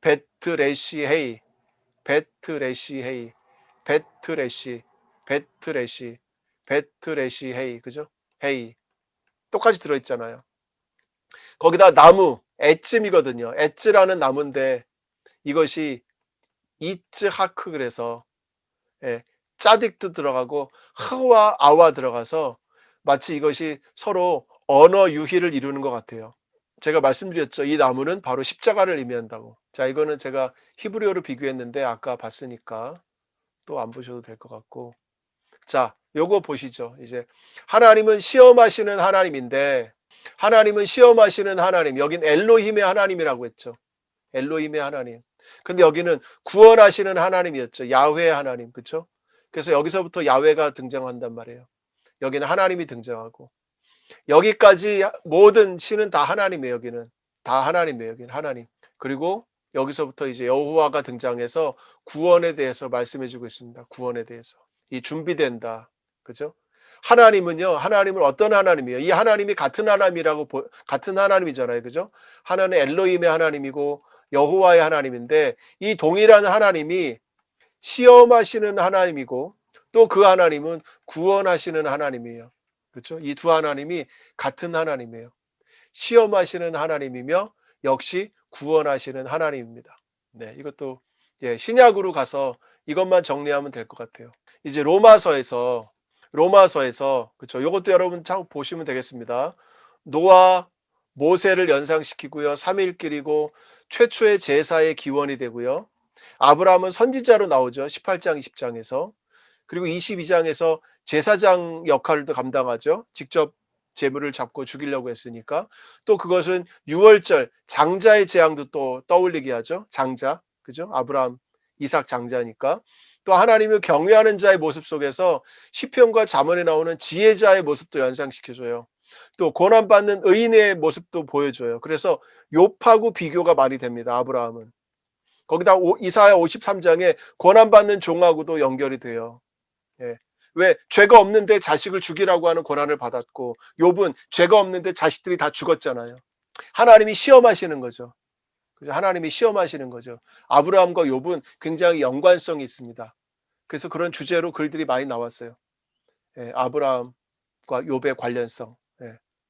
베트레시헤이, 베트레시헤이, 베트레시헤이, 그죠? 헤이, 똑같이 들어있잖아요. 거기다 나무, 엣쯤이거든요. 엣즈라는 나무인데 이것이 이츠하크, 그래서 짜딕도 들어가고 흐와 아와 들어가서 마치 이것이 서로 언어 유희를 이루는 것 같아요. 제가 말씀드렸죠. 이 나무는 바로 십자가를 의미한다고. 자, 이거는 제가 히브리어로 비교했는데 아까 봤으니까 또 안 보셔도 될 것 같고. 자, 요거 보시죠. 이제 하나님은 시험하시는 하나님인데, 하나님은 시험하시는 하나님, 여긴 엘로힘의 하나님이라고 했죠. 엘로힘의 하나님. 근데 여기는 구원하시는 하나님이었죠. 야훼 하나님. 그렇죠? 그래서 여기서부터 야훼가 등장한단 말이에요. 여기는 하나님이 등장하고, 여기까지 모든 신은 다 하나님이에요. 여기는 다 하나님이에요. 여기는 하나님. 그리고 여기서부터 이제 여호와가 등장해서 구원에 대해서 말씀해 주고 있습니다. 구원에 대해서. 이 준비된다. 그죠? 하나님은요, 하나님은 어떤 하나님이에요? 이 하나님이 같은 하나님이라고, 같은 하나님이잖아요. 그죠? 하나는 엘로힘의 하나님이고 여호와의 하나님인데, 이 동일한 하나님이 시험하시는 하나님이고, 또 그 하나님은 구원하시는 하나님이에요. 그렇죠? 이 두 하나님이 같은 하나님이에요. 시험하시는 하나님이며 역시 구원하시는 하나님입니다. 네, 이것도 신약으로 가서 이것만 정리하면 될 것 같아요. 이제 로마서에서 그렇죠? 이것도 여러분 참 보시면 되겠습니다. 노아, 모세를 연상시키고요. 삼위일길이고 최초의 제사의 기원이 되고요. 아브라함은 선지자로 나오죠. 18장, 20장에서. 그리고 22장에서 제사장 역할도 감당하죠. 직접 제물을 잡고 죽이려고 했으니까. 또 그것은 유월절 장자의 재앙도 또 떠올리게 하죠. 장자. 그죠? 아브라함, 이삭 장자니까. 또 하나님을 경외하는 자의 모습 속에서 시편과 잠언에 나오는 지혜자의 모습도 연상시켜줘요. 또 고난받는 의인의 모습도 보여줘요. 그래서 욥하고 비교가 많이 됩니다. 아브라함은. 거기다 이사야 53장에 고난받는 종하고도 연결이 돼요. 예. 왜 죄가 없는데 자식을 죽이라고 하는 고난을 받았고, 욥은 죄가 없는데 자식들이 다 죽었잖아요. 하나님이 시험하시는 거죠. 하나님이 시험하시는 거죠. 아브라함과 욥은 굉장히 연관성이 있습니다. 그래서 그런 주제로 글들이 많이 나왔어요. 예, 아브라함과 욥의 관련성,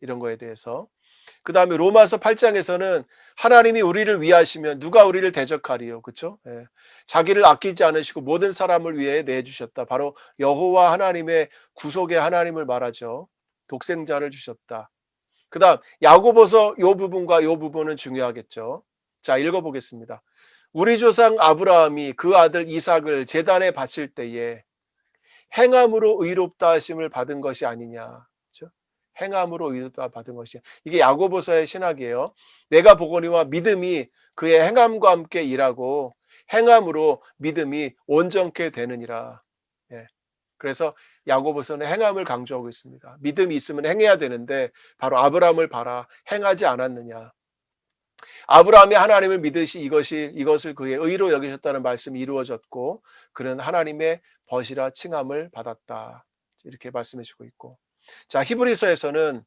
이런 거에 대해서. 그 다음에 로마서 8장에서는 하나님이 우리를 위하시면 누가 우리를 대적하리요. 그렇죠? 자기를 아끼지 않으시고 모든 사람을 위해 내주셨다. 바로 여호와 하나님의 구속의 하나님을 말하죠. 독생자를 주셨다. 그 다음 야고보서 이 부분과 이 부분은 중요하겠죠. 자, 읽어보겠습니다. 우리 조상 아브라함이 그 아들 이삭을 제단에 바칠 때에 행함으로 의롭다 하심을 받은 것이 아니냐. 행함으로 의롭다 받은 것이야. 이게 야고보서의 신학이에요. 내가 보거니와 믿음이 그의 행함과 함께 일하고 행함으로 믿음이 온전케 되느니라. 그래서 야고보서는 행함을 강조하고 있습니다. 믿음이 있으면 행해야 되는데 바로 아브라함을 봐라. 행하지 않았느냐. 아브라함이 하나님을 믿으시 이것을 그의 의로 여기셨다는 말씀이 이루어졌고 그는 하나님의 벗이라 칭함을 받았다. 이렇게 말씀해 주고 있고, 자, 히브리서에서는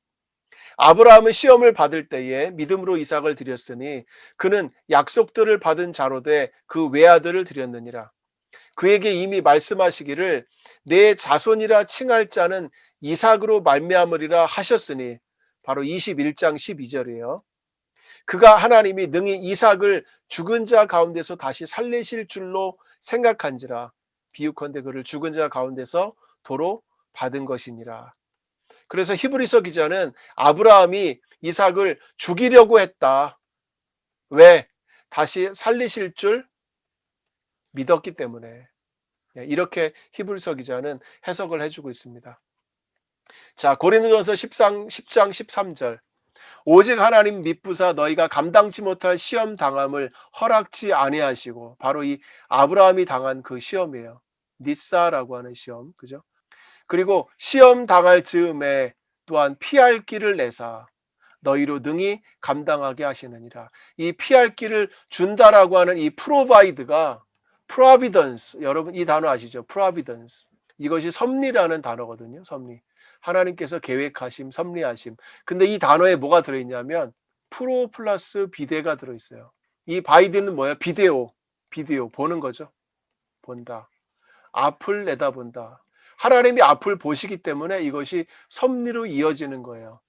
아브라함은 시험을 받을 때에 믿음으로 이삭을 드렸으니 그는 약속들을 받은 자로 돼 그 외아들을 드렸느니라. 그에게 이미 말씀하시기를 내 자손이라 칭할 자는 이삭으로 말미암으리라 하셨으니, 바로 21장 12절이에요. 그가 하나님이 능히 이삭을 죽은 자 가운데서 다시 살리실 줄로 생각한지라. 비유컨대 그를 죽은 자 가운데서 도로 받은 것이니라. 그래서 히브리서 기자는 아브라함이 이삭을 죽이려고 했다. 왜? 다시 살리실 줄 믿었기 때문에. 이렇게 히브리서 기자는 해석을 해주고 있습니다. 자, 고린도전서 10장 13절. 오직 하나님 믿부사 너희가 감당치 못할 시험 당함을 허락지 아니하시고, 바로 이 아브라함이 당한 그 시험이에요. 니사라고 하는 시험. 그죠? 그리고 시험 당할 즈음에 또한 피할 길을 내사 너희로 능히 감당하게 하시느니라. 이 피할 길을 준다라고 하는 이 프로바이드가 providence, 여러분 이 단어 아시죠? providence. 이것이 섭리라는 단어거든요. 섭리. 하나님께서 계획하심, 섭리하심. 근데 이 단어에 뭐가 들어있냐면 프로 플러스 비데가 들어있어요. 이 바이드는 뭐야? 비디오 보는 거죠. 본다. 앞을 내다본다. 하나님이 앞을 보시기 때문에 이것이 섭리로 이어지는 거예요.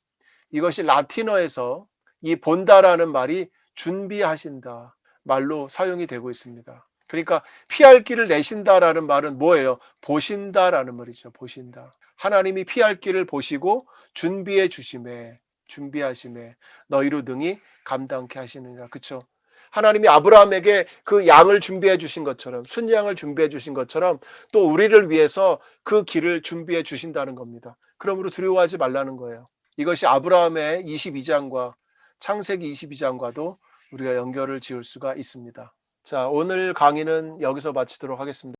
이것이 라틴어에서 이 본다라는 말이 준비하신다 말로 사용이 되고 있습니다. 그러니까 피할 길을 내신다라는 말은 뭐예요? 보신다라는 말이죠. 보신다. 하나님이 피할 길을 보시고 준비해 주심에, 준비하심에 너희로 능히 감당케 하시느니라. 그렇죠? 하나님이 아브라함에게 그 양을 준비해 주신 것처럼, 순양을 준비해 주신 것처럼 또 우리를 위해서 그 길을 준비해 주신다는 겁니다. 그러므로 두려워하지 말라는 거예요. 이것이 아브라함의 22장과 창세기 22장과도 우리가 연결을 지을 수가 있습니다. 자, 오늘 강의는 여기서 마치도록 하겠습니다.